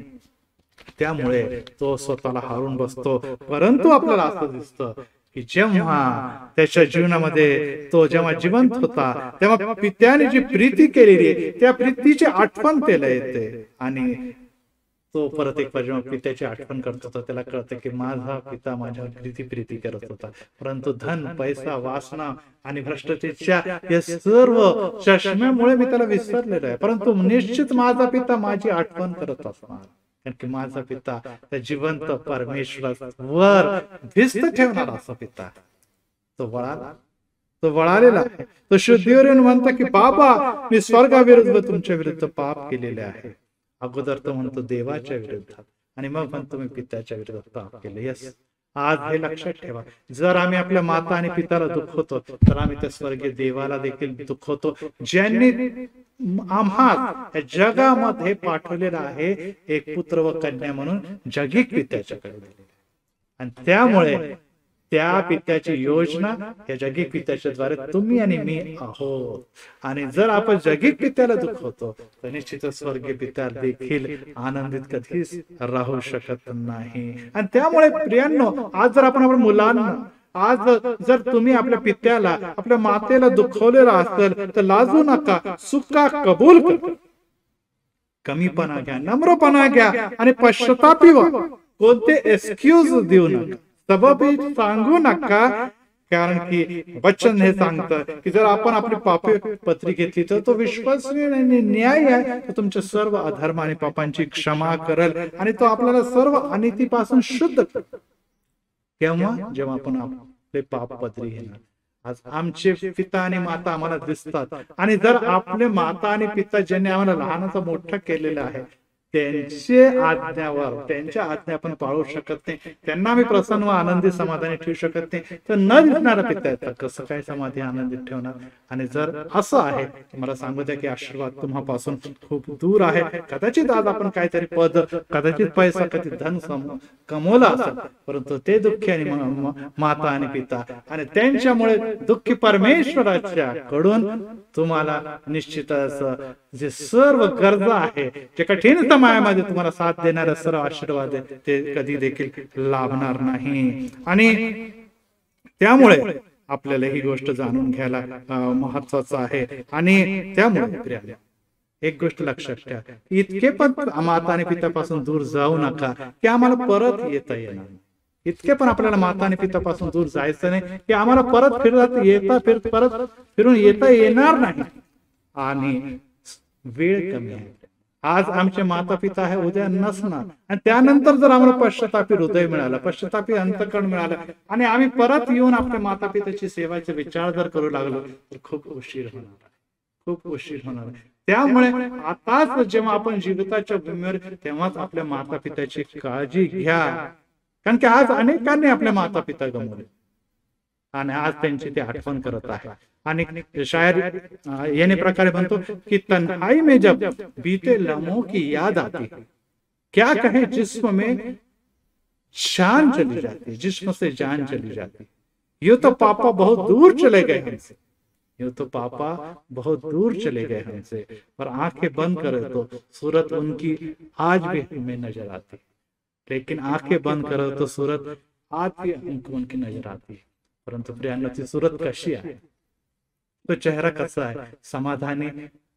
S1: त्यामुळे तो स्वतःला हारून बसतो. परंतु आपल्याला असं दिसतं की जेव्हा त्याच्या जीवनामध्ये तो जेव्हा जिवंत होता, तेव्हा पित्याने जी प्रीती केलेली आहे त्या प्रीतीची आठवण त्याला येते. आणि तो परत एक जेव्हा पित्याची आठवण करतो तर त्याला कळतं की माझा पिता माझ्यावर प्रीती करत होता, परंतु धन, पैसा, वासना आणि भ्रष्टाचाराच्या या सर्व चष्म्यामुळे मी त्याला विसरलेलो आहे. परंतु निश्चित माझा पिता माझी आठवण करत असणार, कारण की माझा पिता त्या जिवंत परमेश्वरावर भिस्त ठेवणारा असा पिता, तो वळालेला आहे. तो शुद्धीवर येऊन म्हणतो की बाबा, मी स्वर्गाविरुद्ध तुमच्या विरुद्ध पाप केलेले आहे. अगोदर तो म्हणतो देवाच्या विरुद्धात आणि मग म्हणतो मी पित्याच्या विरुद्ध पाप केले. यस, आज हे लक्षात ठेवा, जर आम्ही आपल्या माता आणि पिताला दुखवतो तर आम्ही त्या स्वर्गीय देवाला देखील दुखवतो, ज्यांनी आम्हा जगामध्ये पाठवलेला आहे एक पुत्र व कन्या म्हणून जगिक पित्याच्याकडे. आणि त्यामुळे त्या पित्याची योजना या जगिक पित्याच्या द्वारे तुम्ही आणि मी आहोत. आणि जर आपण जगिक पित्याला दुखवतो तर निश्चितच स्वर्गीय पित्या देखील आनंदित कधीच राहू शकत नाही. आणि त्यामुळे प्रियांनो, आज जर आपण आपल्या मुलांना, आज जर तुम्ही आपल्या पित्याला, आपल्या मातेला दुखवलेला असेल तर लाजू नका, चुका कबूल करा, कमीपणा घ्या, नम्रपणा घ्या आणि पश्चातापी व्हा. कोणते एक्सक्यूज देऊ नका, सबबी सांगू नका. कारण की वचन हे सांगतं की जर आपण आपली पापे पत्री घेतली तर तो विश्वसनीय आणि न्याय आहे, तो तुमच्या सर्व अधर्म आणि पापांची क्षमा करेल आणि तो आपल्याला सर्व अनितीपासून शुद्ध करेल. केव्हा? जेव्हा आपण आपले पाप पत्री घेणार. आज आमचे पिता आणि माता आम्हाला दिसतात, आणि जर आपले माता आणि पिता ज्यांनी आम्हाला लहानाचं मोठं केलेलं आहे त्यांच्या आज्ञा आपण पाळू शकत नाही, त्यांना आम्ही प्रसन्न व आनंदी समाधानी ठेवू शकत नाही, तर न दिसणारा पिता कसं काय समाधी आनंदित ठेवणार? आणि जर असं आहे मला सांगू द्या की आशीर्वाद तुम्हापासून खूप दूर आहे. कदाचित आज आपण काहीतरी पद, कदाचित पैसा, कधी धन कमवला असेल, परंतु ते दुःखी आणि माता आणि पिता आणि त्यांच्यामुळे दुःखी परमेश्वराच्या कडून तुम्हाला निश्चितच जे सर्व गरजा आहे, जे कठीण समयामध्ये तुम्हाला साथ देणारे सर्व आशीर्वाद ते कधी देखील लाभणार नाही. आणि त्यामुळे आपल्याला ही गोष्ट जाणून घ्यायला महत्वाचं आहे. आणि त्यामुळे प्रिय एक गोष्ट लक्षात ठेवा, इतके पण माता आणि पित्यापासून दूर जाऊ नका की आम्हाला परत येता येणार. इतके पण आपल्याला माता आणि पित्यापासून दूर जायचं नाही की आम्हाला परत फिरून येता येणार नाही. आणि वेळ कमी आहे. आज आमचे माता पिता आहे, उद्या नसणार. आणि त्यानंतर जर आम्हाला पश्चातापी हृदय मिळालं, पश्चातापी अंतःकरण मिळालं आणि आम्ही परत येऊन आपल्या माता पित्याची सेवाचे विचार जर करू लागलो तर खूप उशीर होणार आहे, खूप उशीर होणार आहे. त्यामुळे आताच जेव्हा आपण जीविताच्या भूमीवर तेव्हाच आपल्या माता पित्याची काळजी घ्या. कारण की आज अनेकांनी आपल्या माता पिता गमावले आणि आज त्यांची ते आठवण करत आहे. आणि शायर याने प्रकारे म्हणतो की तन्हाई में जब बीते लम्हों की याद आती, क्या कहे जिस्म में जान चली जाती, जिस्म से जान चली जाती. यूं तो पापा बहुत दूर चले गए हमसे, यूं तो पापा बहुत दूर चले गए हमसे, पर आंखें बंद करे तो सूरत उनकी आज भी हमें नजर आती. लेकिन आंखें बंद करो तो सूरत आज भी हमको उनकी नजर आती. परंतु प्रियांनो, ती सूरत कशी आहे, तो चेहरा कसा आहे, समाधानी,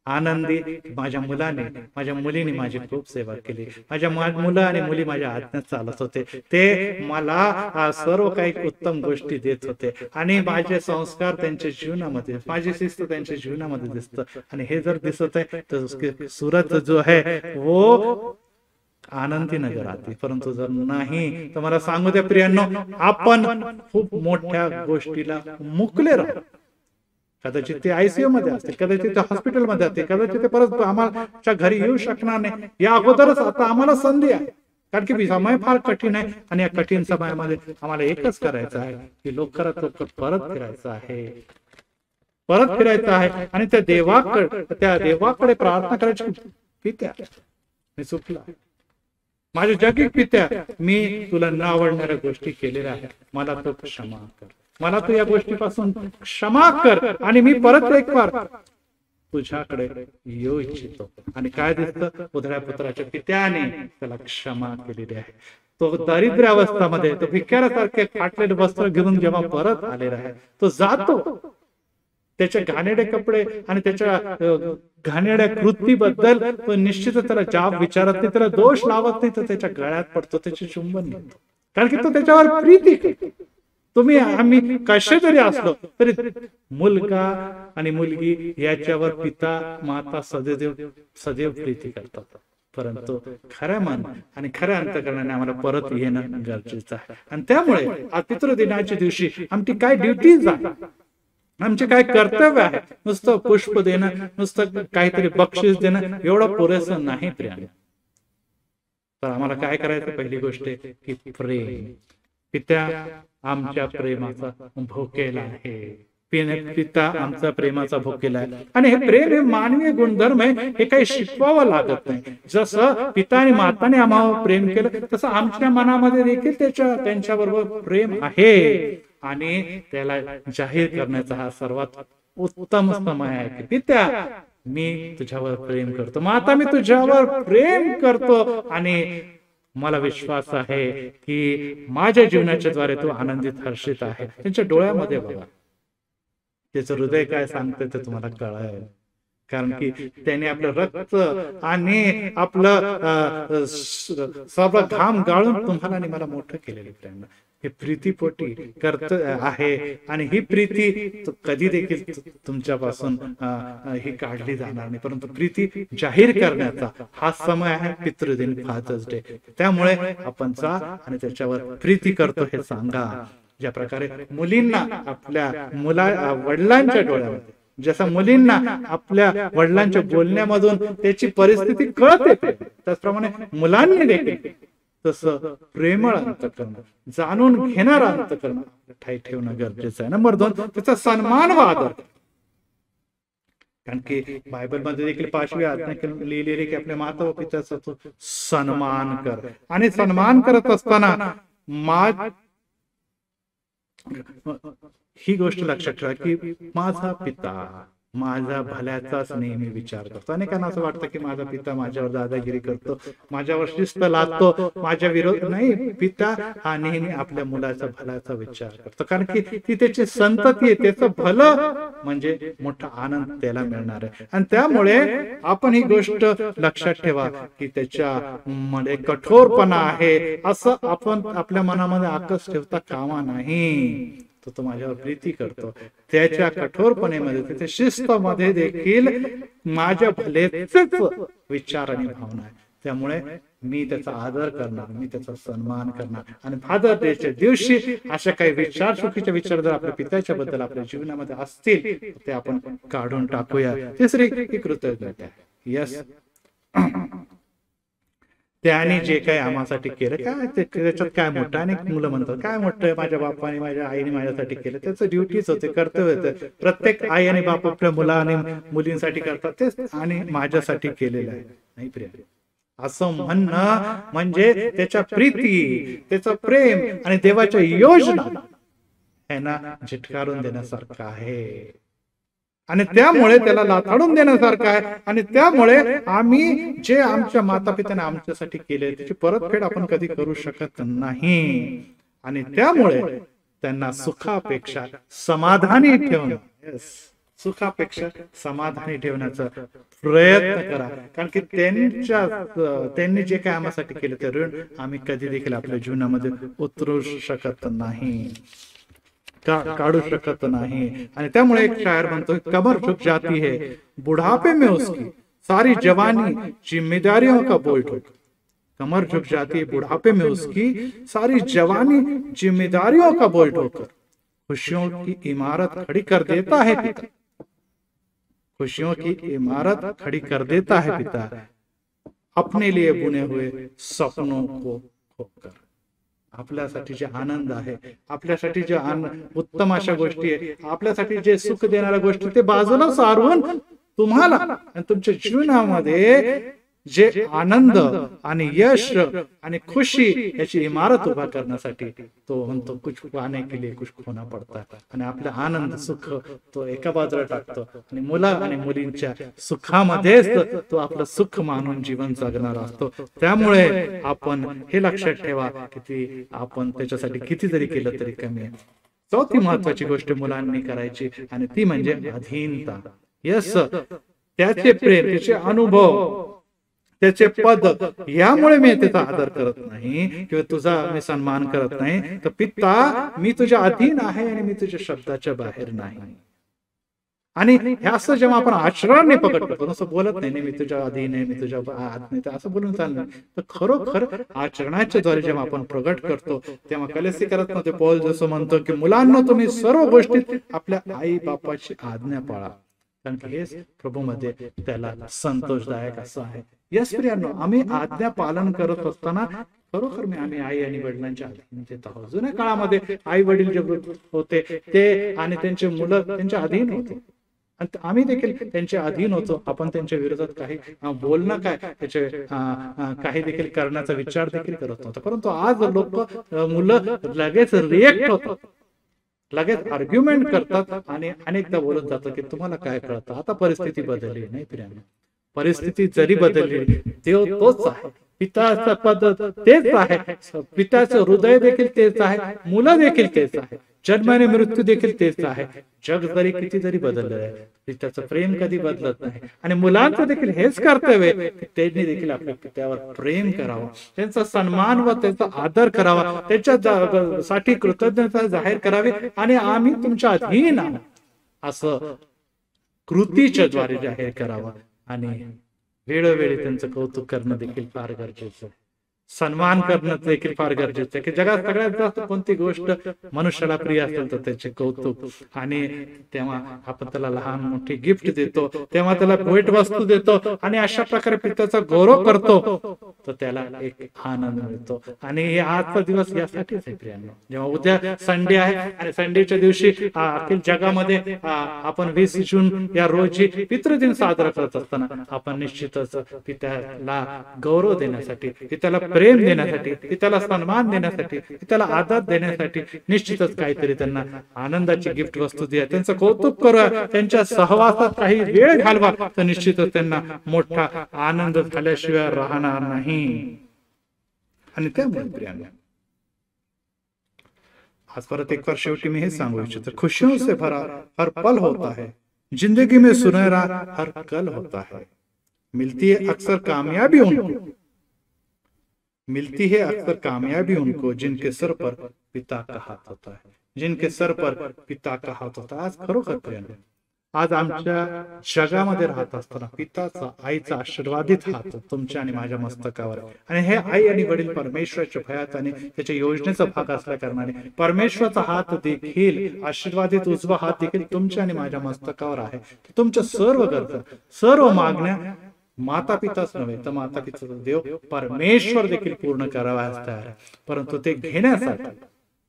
S1: आनंदी. माझ्या मुलाने, माझ्या मुलीने माझी खूप सेवा केली. माझ्या मुलं आणि मुली माझ्या आज्ञेत चालत होते. ते मला सर्व काही उत्तम गोष्टी देत होते आणि माझे संस्कार त्यांच्या जीवनामध्ये, माझी शिस्त त्यांच्या जीवनामध्ये दिसतं. आणि हे जर दिसत आहे तर उसकी सूरत जो है वो आनंदी नजर आती. परंतु जर नाही तर मला सांगू द्या प्रियांनो, आपण खूप मोठ्या गोष्टीला मुकले राहू. कदाचित ते आयसीयू मध्ये असते, कदाचित ते हॉस्पिटल मध्ये असते, कदाचित ते परत आम्हाला घरी येऊ शकणार नाही. या अगोदरच आता आम्हाला संधी आहे, कारण की समय फार कठीण आहे. आणि या कठीण समयामध्ये आम्हाला एकच करायचं आहे की लवकरात लवकर परत फिरायचं आहे, परत फिरायचं आहे. आणि त्या देवाकडे प्रार्थना करायची, पित्या मी चुकला, माझ्या जगी पित्या मी तुला न आवडणाऱ्या गोष्टी केलेल्या आहेत, मला तो क्षमा कर, मला तू या गोष्टीपासून क्षमा कर. आणि मी परत एक बार तुझ्याकडे येऊ इच्छितो. आणि काय दिसतं, उधळ्या पुत्राच्या पित्याने त्याला क्षमा केलेली आहे. तो दारिद्र्य अवस्थामध्ये, तो भिकाऱ्यासारखे फाटलेले वस्त्र घेऊन जेव्हा परत आलेला आहे, तो जातो. त्याच्या घाणेरडे कपडे आणि त्याच्या घाणेरड्या कृतीबद्दल तो निश्चितच त्याला जाब विचारत नाही, त्याला दोष लावत नाही, तर त्याच्या गळ्यात पडतो, त्याचे चुंबन घेतो, कारण की तो त्याच्यावर प्रीती करतो. तुम्ही आम्ही कसे जरी असलो तरी मुलगा आणि मुलगी याच्यावर पिता माता सदैव प्रीती करतात. परंतु खऱ्या मन आणि खऱ्या अंतःकरणाने आम्हाला परत येणं गरजेचं आहे. आणि त्यामुळे आज पितृदिनाच्या दिवशी आमची काय ड्युटीज आहे, आमचे काय कर्तव्य आहे. नुसतं पुष्प देणं, नुसतं काहीतरी बक्षीस देणं एवढं पुरेसं नाही प्रियांनो. तर आम्हाला काय करायचं, पहिली गोष्ट की प्रेम. पित्या आमच्या प्रेमाचा भोकेला आहे, पिता आमचा प्रेमाचा भोकेला आहे. आणि हे प्रेम हे मानवीय गुणधर्म आहे, हे काही शिकवावं लागत नाही. जसं पिता आणि माताने आम्हाला प्रेम केलं तसं आमच्या मनामध्ये देखील त्यांच्याबरोबर प्रेम आहे. आणि त्याला जाहीर करण्याचा हा सर्वात उत्तम समय आहे की पित्या मी तुझ्यावर प्रेम करतो, माता मी तुझ्यावर प्रेम करतो. आणि मला विश्वास आहे की माझ्या जीवनाच्या द्वारे तू आनंदित हर्षित आहे. त्यांच्या डोळ्यामध्ये बघा, त्याचं हृदय काय सांगतं ते तुम्हाला कळेल. कारण की त्याने आपलं रक्त आणि आपलं सर्व घाम गाळून तुम्हाला आणि मला मोठं केलेलं आहे. हे प्रीतीपोटी करत आहे. आणि ही प्रीती कधी देखील तुमच्यापासून ही काढली जाणार नाही. परंतु प्रीती जाहीर करण्याचा हा समय आहे, पितृदिन, फादर्स डे. त्यामुळे आपण जा आणि त्याच्यावर प्रीती करतो हे सांगा. ज्या प्रकारे मुलींना आपल्या वडिलांच्या डोळ्यामध्ये, जसं मुलींना आपल्या वडिलांच्या बोलण्यामधून त्याची परिस्थिती कळते, त्याचप्रमाणे मुलांनी देखील तसं प्रेमळ अंतःकरण, जाणून घेणारं अंतःकरण ठाई ठेवणं गरजेचं आहे. नंबर 2, त्याचा सन्मान व आदर. कारण की बायबल मध्ये देखील 5वी आज्ञा लिहिलेली की आपल्या माता व पित्याचा तो सन्मान कर. आणि सन्मान करत असताना ही गोष्ट लक्षात ठेवा की माझा पिता, माझा भल्याचाच नेहमी विचार करतो. अनेकांना असं वाटतं की माझा पिता माझ्यावर दादागिरी करतो, माझ्यावर शिस्त लादतो, माझ्या विरोध नाही. पिता हा नेहमी आपल्या मुलाचा भल्याचा विचार करतो, कारण की ती त्याची संतती आहे, त्याचं भलं म्हणजे मोठा आनंद त्याला मिळणार आहे. आणि त्यामुळे आपण ही गोष्ट लक्षात ठेवा की त्याच्या मध्ये कठोरपणा आहे असं आपण आपल्या मनामध्ये आकस ठेवता कामा नाही. तो माझ्यावर प्रीती करतो, त्याच्या कठोरपणेमध्ये, त्याच्या शिस्तमध्ये देखील माझ्या भलेच विचार आणि भावना आहे. त्यामुळे मी त्याचा आदर करणार, मी त्याचा सन्मान करणार. आणि फादर डेच्या दिवशी अशा काही विचार, चुकीचे विचार जर आपल्या पित्याच्या बद्दल आपल्या जीवनामध्ये असतील ते आपण काढून टाकूया. तिसरी कृतज्ञता. यस, त्याने जे काही आम्हासाठी केलं, काय त्याच्यात काय मोठं. अनेक मुलं म्हणतात काय मोठं माझ्या बापाने माझ्या आईने माझ्यासाठी केलं. त्याचं ड्युटीच होते, कर्तव्य होतं. प्रत्येक आई आणि बाप आपल्या मुला आणि मुलींसाठी करतात तेच, आणि माझ्यासाठी केलेलं आहे. नाही प्रिय, असं म्हणणं म्हणजे त्याच्या प्रीती, त्याचं प्रेम आणि देवाच्या योजना यांना झिटकारून देण्यासारखं आहे. आणि त्यामुळे त्याला लाथाडून देण्यासारखं आहे. आणि त्यामुळे आम्ही जे आमच्या माता पित्याने आमच्यासाठी केले त्याची परतफेड आपण कधी करू शकत नाही. आणि त्यामुळे त्यांना सुखापेक्षा समाधानी ठेवणं, सुखापेक्षा समाधानी ठेवण्याचा प्रयत्न करा. कारण की त्यांनी जे काय आम्हासाठी केले ते ऋण आम्ही कधी देखील आपल्या जीवनामध्ये उतरू शकत नाही, काढू शकत नाही. आणि त्यामुळे एक शायर म्हणतो, कमर झुक जाती है बुढ़ापे में उसकी सारी जवानी जिम्मेदारियों का बोझ ठोकर. कमर झुक जाती है बुढ़ापे में उसकी सारी जवानी जिम्मेदारियों का बोझ ठोकर. खुशियों की इमारत खड़ी कर देता है पिता, खुशियों की इमारत खड़ी कर देता है पिता, अपने लिए बुने हुए सपनों को खोकर. आपल्यासाठी जे आनंद आहे, आपल्यासाठी जे उत्तम अशा गोष्टी आहे, आपल्यासाठी जे सुख देणाऱ्या गोष्टी ते बाजूला सारवून तुम्हाला आणि तुमच्या जीवनामध्ये जे आनंद आणि यश आणि खुशी याची इमारत उभा करण्यासाठी तो म्हणतो कुछ पाने के लिए कुछ खोना पडता. आणि आपला आनंद सुख तो एका बाजूला टाकतो आणि मुला आणि मुलींच्या सुखामध्येच तो आपलं सुख मानून जीवन जगणार असतो. त्यामुळे आपण हे लक्षात ठेवा की आपण त्याच्यासाठी किती जरी केलं तरी कमी आहे. चौथी महत्वाची गोष्ट मुलांनी करायची आणि ती म्हणजे अधीनता. यस, त्याचे प्रेम, त्याचे अनुभव, त्याचे पद, यामुळे मी त्याचा आदर करत नाही किंवा तुझा मी सन्मान करत नाही. तर पिता, मी तुझ्या अधीन आहे आणि मी तुझ्या शब्दाच्या बाहेर नाही. आणि हे असं जेव्हा आपण आचरणाने पकडतो, असं बोलत नाही मी तुझ्या अधीन आहे, मी तुझ्या आत नाही, असं बोलून चालणार. तर खरोखर आचरणाच्या द्वारे जेव्हा आपण प्रगट करतो तेव्हा कलेसी करत नव्हते. पौल जसं म्हणतो की मुलांना तुम्ही सर्व गोष्टीत आपल्या आई बापाची आज्ञा पाळा, कारण की हेच प्रभूमध्ये त्याला संतोषदायक असं आहे. यस प्रियांनो, आम्ही आज्ञा पालन करत असताना खरोखर आम्ही आई आणि वडिलांच्या अधीन आहोत. जुन्या काळामध्ये आई वडील जे होते ते आणि त्यांचे मुलं त्यांच्या अधीन होते, आम्ही देखील त्यांच्या अधीन होतो. आपण त्यांच्या विरोधात काही बोलणं काय, त्याचे काही देखील करण्याचा विचार देखील करत नव्हतो. परंतु आज लोक, मुलं लगेच रिएक्ट होतात, लगेच आर्ग्युमेंट करतात आणि अनेकदा बोलत जातं की तुम्हाला काय कळतं. आता परिस्थिती बदलली नाही प्रियांनो, परिस्थिती जरी बदलली देव तोच आहे, पिताचं पद तेच आहे, पिताचं हृदय देखील तेच आहे, मुलं देखील तेच आहे, जन्म आणि मृत्यू देखील तेच आहे. जग जरी किती जरी बदललं आहे, पित्याचं प्रेम कधी बदलत नाही. आणि मुलांचं देखील हेच कर्तव्य आहे की त्यांनी देखील आपल्या पित्यावर प्रेम करावं, त्यांचा सन्मान व त्यांचा आदर करावा, त्यांच्या साठी कृतज्ञता जाहीर करावी. आणि आम्ही तुमच्या अधीन आहोत असं कृतीच्या द्वारे जाहीर करावं. आणि वेळोवेळी त्यांचं कौतुक करणं देखील फार गरजेचं आहे, सन्मान करणं देखील फार गरजेचं आहे. की जगात सगळ्यात जास्त कोणती गोष्ट मनुष्याला प्रिय असेल तर त्याचे कौतुक. आणि तेव्हा आपण त्याला लहान मोठी गिफ्ट देतो, तेव्हा त्याला भेट वस्तू देतो आणि अशा प्रकारे पित्याचा गौरव करतो तर त्याला एक आनंद मिळतो. आणि आजचा दिवस यासाठीच आहे प्रियांनो. जेव्हा उद्या संडे आहे आणि संडेच्या दिवशी अखिल जगामध्ये आपण 20 जून या रोजी पितृदिन साजरा करत असताना आपण निश्चितच पित्याला गौरव देण्यासाठी, पित्याला प्रेम देण्यासाठी, पित्याला सन्मान देण्यासाठी, पित्याला आदर देण्यासाठी निश्चितच काहीतरी त्यांना आनंदाची गिफ्ट वस्तू द्या, त्यांचं कौतुक करा, त्यांच्या सहवासात काही वेळ घालवा, तर निश्चितच त्यांना मोठा आनंद झाल्याशिवाय राहणार नाही. आणि त्यामुळे प्रियांनो, आज परत एक बार शेवटी मी हे सांगू इच्छितो, खुशियों से भरा हर पल होता है, जिंदगी में सुनहरा हर कल होता है. मिलती है अक्सर कामयाबी उनको, मिलती है अक्सर कामयाबी उनको जिनके सर पर पिता का हात होता है, जिनके सर पर पिता का हात होता है. आज खरोखर प्रियांनो, आज आमच्या जगामध्ये राहत असताना पिताचा, आईचा आशीर्वादित हात तुमच्या आणि माझ्या मस्तकावर, आणि हे आई आणि वडील परमेश्वराच्या भयात आणि त्याच्या योजनेचा भाग असल्या कारणाने परमेश्वराचा हात देखील, आशीर्वादित उजवा हात देखील तुमच्या आणि माझ्या मस्तकावर आहे. तुमच्या सर्व गरजा, सर्व मागण्या माता पिताच नव्हे तर माता पिताचा देव परमेश्वर देखील पूर्ण करावयास तयार आहे. परंतु ते घेण्यासाठी,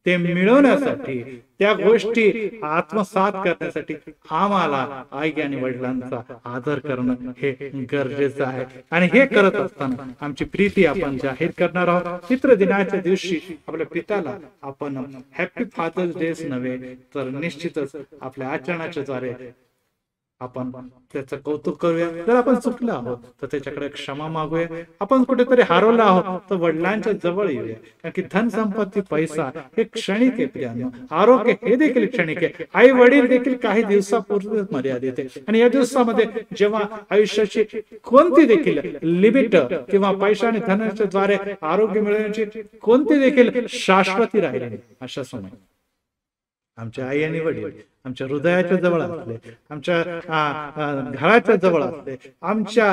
S1: ते मिळवण्यासाठी, त्या गोष्टी आत्मसात करण्यासाठी आम्हाला आई आणि वडिलांचा आदर करणं हे गरजेचं आहे. आणि हे करत असताना आमची प्रीती आपण जाहीर करणार आहोत. पितृ दिनाच्या दिवशी आपल्या पित्याला आपण हॅपी फादर्स डे नव्हे तर निश्चितच आपल्या आचरणाच्या द्वारे आपण त्याचं कौतुक करूया. जर आपण चुकलो आहोत तर त्याच्याकडे क्षमा मागूया. आपण कुठेतरी हरवलो आहोत तर वडिलांच्या जवळ येऊया, कारण की धन संपत्ती, पैसा हे क्षणिक आहे प्रियांनो. आरोग्य हे देखील क्षणिक आहे. आई वडील देखील काही दिवसापूर्वीच मर्यादित आहे. आणि या दिवसामध्ये जेव्हा आयुष्याची कोणती देखील लिमिट किंवा पैसा आणि धनाच्या द्वारे आरोग्य मिळवण्याची कोणती देखील शाश्वती राहिली नाही, अशा समय आमच्या आई आणि वडील आमच्या हृदयाच्या जवळ असले, आमच्या घराच्या जवळ असले, आमच्या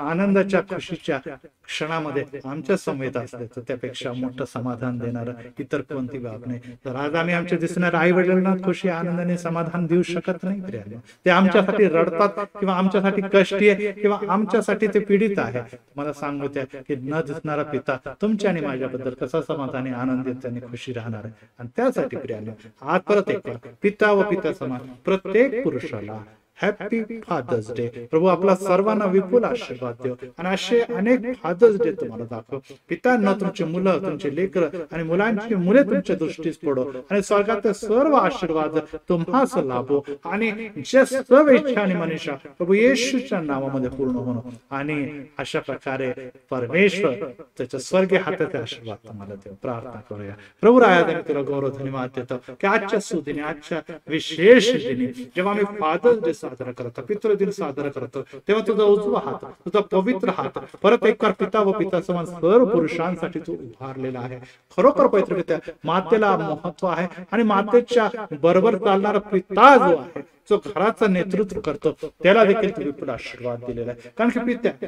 S1: आनंदाच्या खुशीच्या क्षणामध्ये आमच्या समेत असले, तर त्यापेक्षा मोठं समाधान देणार इतर कोणती बाब नाही. तर आज आम्ही आमच्या दिसणाऱ्या आई वडिलांना खुशी, आनंदाने समाधान देऊ शकत नाही प्रियांनो. ते आमच्यासाठी रडतात किंवा आमच्यासाठी कष्टी आहे किंवा आमच्यासाठी ते पीडित आहे. मला सांगू द्या की न दिसणारा पिता तुमच्या आणि माझ्याबद्दल कसा समाधानी, आनंदित आणि खुशी राहणार आहे. आणि त्यासाठी प्रियांनो, आज परत एक पिता व पिता समान प्रत्येक पुरुषाला हॅपी फादर्स डे. प्रभू आपला सर्वांना विपुल आशीर्वाद देव आणि असे अनेक फादर्स डे तुम्हाला दाखव. पितांना तुमची मुलं, तुमचे लेकर आणि मुलांची मुले तुमच्या दृष्टीस पडो आणि स्वर्गाचे सर्व आशीर्वाद तुम्हास लाभो आणि जे सर्व इच्छा आणि मनीषा प्रभू येशूच्या नावामध्ये पूर्ण होणं. आणि अशा प्रकारे परमेश्वर त्याच्या स्वर्गीय हाताचे आशीर्वाद तुम्हाला देव. प्रार्थना करूया. प्रभू राया, मी तुला गौरव धन्यवाद देतो की आजच्या सुदिनी, आजच्या विशेष दिनी जेव्हा मी फादर्स डे साजरा करतो, पितृ दिन साजरा करतो, तेव्हा तुझा उजवा हात, तुझा पवित्र हात परत एक बार पिता व पिता समान सर्व पुरुषांसाठी तू उभारलेला आहे. खरोखर पवित्र पिता, मातेला महत्व आहे आणि मातेच्या बरोबर चालणारा पिता जो आहे, जो घराचं नेतृत्व करतो, त्याला देखील तू विपुल आशीर्वाद दिलेला आहे. कारण की पिता,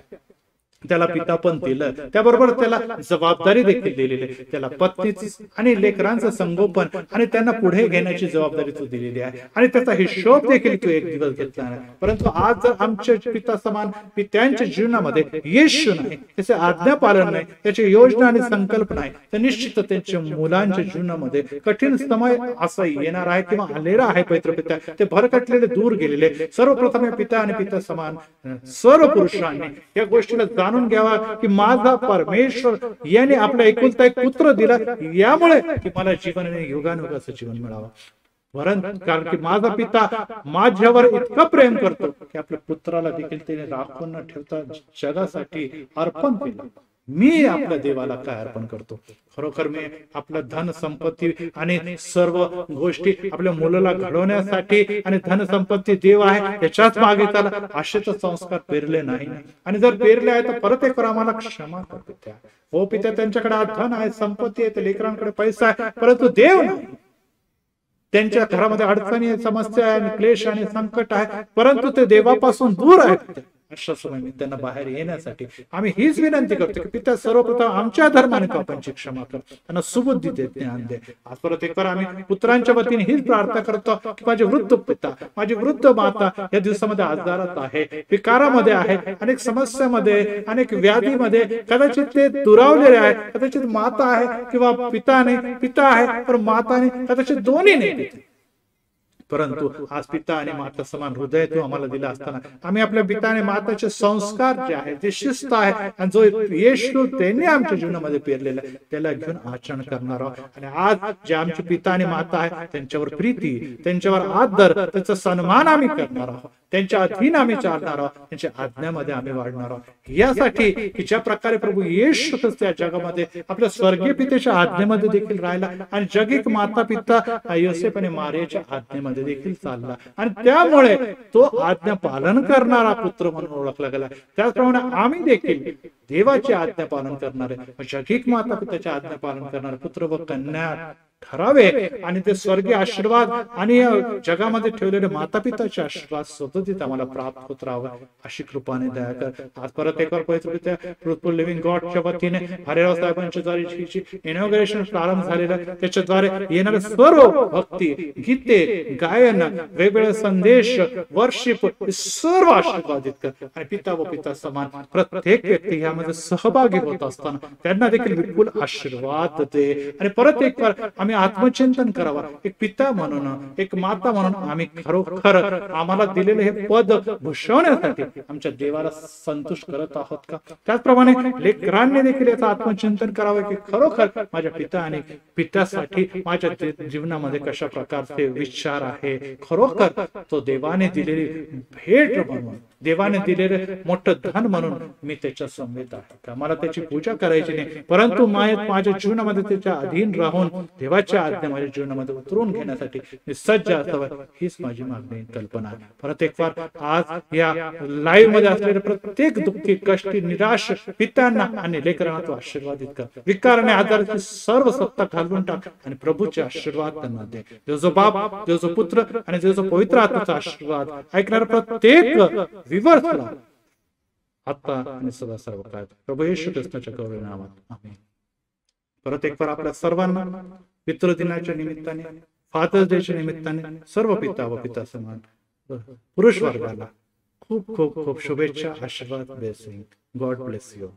S1: त्याला पिता पण दिलं, त्याबरोबर त्याला जबाबदारी देखील दिलेली आहे. त्याला पत्नीची आणि लेकरांचं संगोपन आणि त्यांना पुढे घेण्याची जबाबदारी तू दिलेली आहे आणि त्याचा हिशोब देखील तू एक दिवस घेतला आहे. परंतु आज जर आमच्या पिता समान पित्यांच्या जीवनामध्ये येशू नाही, त्याचे आज्ञा पालन नाही, त्याची योजना आणि संकल्प नाही, तर निश्चित त्यांच्या मुलांच्या जीवनामध्ये कठीण समय असा येणार आहे किंवा आलेला आहे. पवित्र पिता, ते भरकटलेले, दूर गेलेले सर्वप्रथम पिता आणि पिता समान सर्व पुरुषांनी या गोष्टीला जाणून घ्यावा की माझा परमेश्वर याने आपला एकुलता एक पुत्र दिला, यामुळे की मला जीवन आणि युगानुगाचं जीवन मिळावं. कारण की माझा पिता माझ्यावर इतकं प्रेम करतो की आपल्या पुत्राला देखील त्याने राखून न ठेवता जगासाठी अर्पण केलं. मी आपल्या देवाला काय अर्पण करतो? खरोखर मी आपलं धन संपत्ती आणि सर्व गोष्टी आपल्या मुलाला घडवण्यासाठी आणि धन संपत्ती देव आहे याच्याच मागे त्याला आशेचे संस्कार पेरले नाही. आणि जर पेरले आहे तर परत एक आम्हाला क्षमा कर पित्या. हो पित्या, त्यांच्याकडे आज धन आहे, संपत्ती आहे, लेकरांकडे पैसा आहे, परंतु देव नाही. त्यांच्या घरामध्ये अडचणी, समस्या आहे, क्लेश आणि संकट आहे, परंतु ते देवापासून दूर आहेत. अशा समय त्यांना बाहेर येण्यासाठी आम्ही हीच विनंती करतो की पिता, सर्वप्रथम आमच्या धर्माने पापांची क्षमा कर, त्यांना सुबुद्धी दे, ज्ञान दे. आज परत एक बार आम्ही पुत्रांच्या वतीने हीच प्रार्थना करतो की माझे वृद्ध पिता, माझी वृद्ध माता या दिवसामध्ये आजारात आहे, विकारामध्ये आहे, अनेक समस्यामध्ये, अनेक व्याधीमध्ये, कदाचित ते दुरावलेले आहे. कदाचित माता आहे किंवा पिता नाही, पिता आहे पण माता नाही, कदाचित दोन्ही नाही. परंतु आज पिता आणि माता समान हृदय तू आम्हाला दिला असताना आम्ही आपल्या पिता आणि माताचे संस्कार जे आहे, जे शिस्त आहे, आणि जो येशू त्यांनी आमच्या जीवनामध्ये पेरलेला आहे त्याला घेऊन आचरण करणार आहोत. आणि आज जे आमचे पिता आणि माता आहे त्यांच्यावर प्रीती, त्यांच्यावर आदर, त्यांचा सन्मान आम्ही करणार आहोत, त्यांच्या अधीन आम्ही चालणार आहोत, त्यांच्या आज्ञामध्ये आम्ही वाढणार आहोत. यासाठी की ज्या प्रकारे प्रभू येशू ख्रिस्त या जगामध्ये आपल्या स्वर्गीय पितेच्या आज्ञेमध्ये देखील राहिला आणि जगिक माता पिता योसेफ आणि मारियाच्या आज्ञेमध्ये देखील चालला आणि त्यामुळे तो आज्ञा पालन करणारा पुत्र म्हणून ओळखला गेला. त्याचप्रमाणे आम्ही देखील देवाची आज्ञा पालन करणारे, जगिक माता पिताच्या आज्ञा पालन करणारे पुत्र व कन्या ठरावे आणि ते स्वर्गीय आशीर्वाद आणि जगामध्ये ठेवलेले माता पिताचे आशीर्वाद सतत आम्हाला प्राप्त होत राहावं अशी कृपाने दया कर. आज परत एक पवित्र ट्रुथफुल लिव्हिंग गॉडच्या वतीने हरेराव साहेबांच्या द्वारे इनॉग्रेशन प्रारंभ झालेला, त्याच्याद्वारे येणारे सर्व भक्ती गीते, गायन, वेगवेगळे संदेश, वर्शिप सर्व आशीर्वादित कर आणि पिता व पिता समान प्रत्येक व्यक्ती यामध्ये सहभागी होत असताना त्यांना देखील विपुल आशीर्वाद दे. आणि परत एक बार आम्ही आत्मचिंतन करावा, एक पिता म्हणून, एक माता म्हणून आम्ही खरोखर आम्हाला दिलेले हे पद भूषवण्यासाठी आमच्या देवाला संतुष्ट करत आहोत का? त्याचप्रमाणे लेकरांनी देखील याचं आत्मचिंतन करावं की खरोखर माझ्या पिता आणि पित्यासाठी माझ्या जीवनामध्ये कशा प्रकारचे विचार आहे, खरोखर तो देवाने दिलेली भेट म्हणून, देवाने दिलेले मोठं धन म्हणून मी त्याच्या समवेत आहे का? मला त्याची पूजा करायची नाही, परंतु माझ्या जीवनामध्ये त्याच्या अधीन राहून देवाच्या आज्ञा माझ्या जीवनामध्ये उतरून घेण्यासाठी मी सज्ज असावं, हीच माझी मागणी, कल्पना आहे. परत एक बार आज या लाईव्ह मध्ये असलेले प्रत्येक दुःखी, कष्टी, निराश पित्यांना आणि लेकरांना तू आशीर्वादित कर. विकार आणि आजाराची सर्व सत्ता घालवून टाक आणि प्रभूचे आशीर्वाद त्यांना दे. जो बाप, जो पुत्र आणि जो पवित्र आत्म्याचा आशीर्वाद ऐकणारा प्रत्येक विवर्तला आता आणि सदा सर्व काळ प्रभू येशू ख्रिस्ताच्या गौरव नामात आमेन. परत एक बार आपल्या सर्वांना पितृदिनाच्या निमित्ताने, फादर्स डेच्या निमित्ताने सर्व पिता व पिता समान पुरुष वर्गाला खूप खूप खूप शुभेच्छा, आशीर्वाद, ब्लेसिंग. God bless you.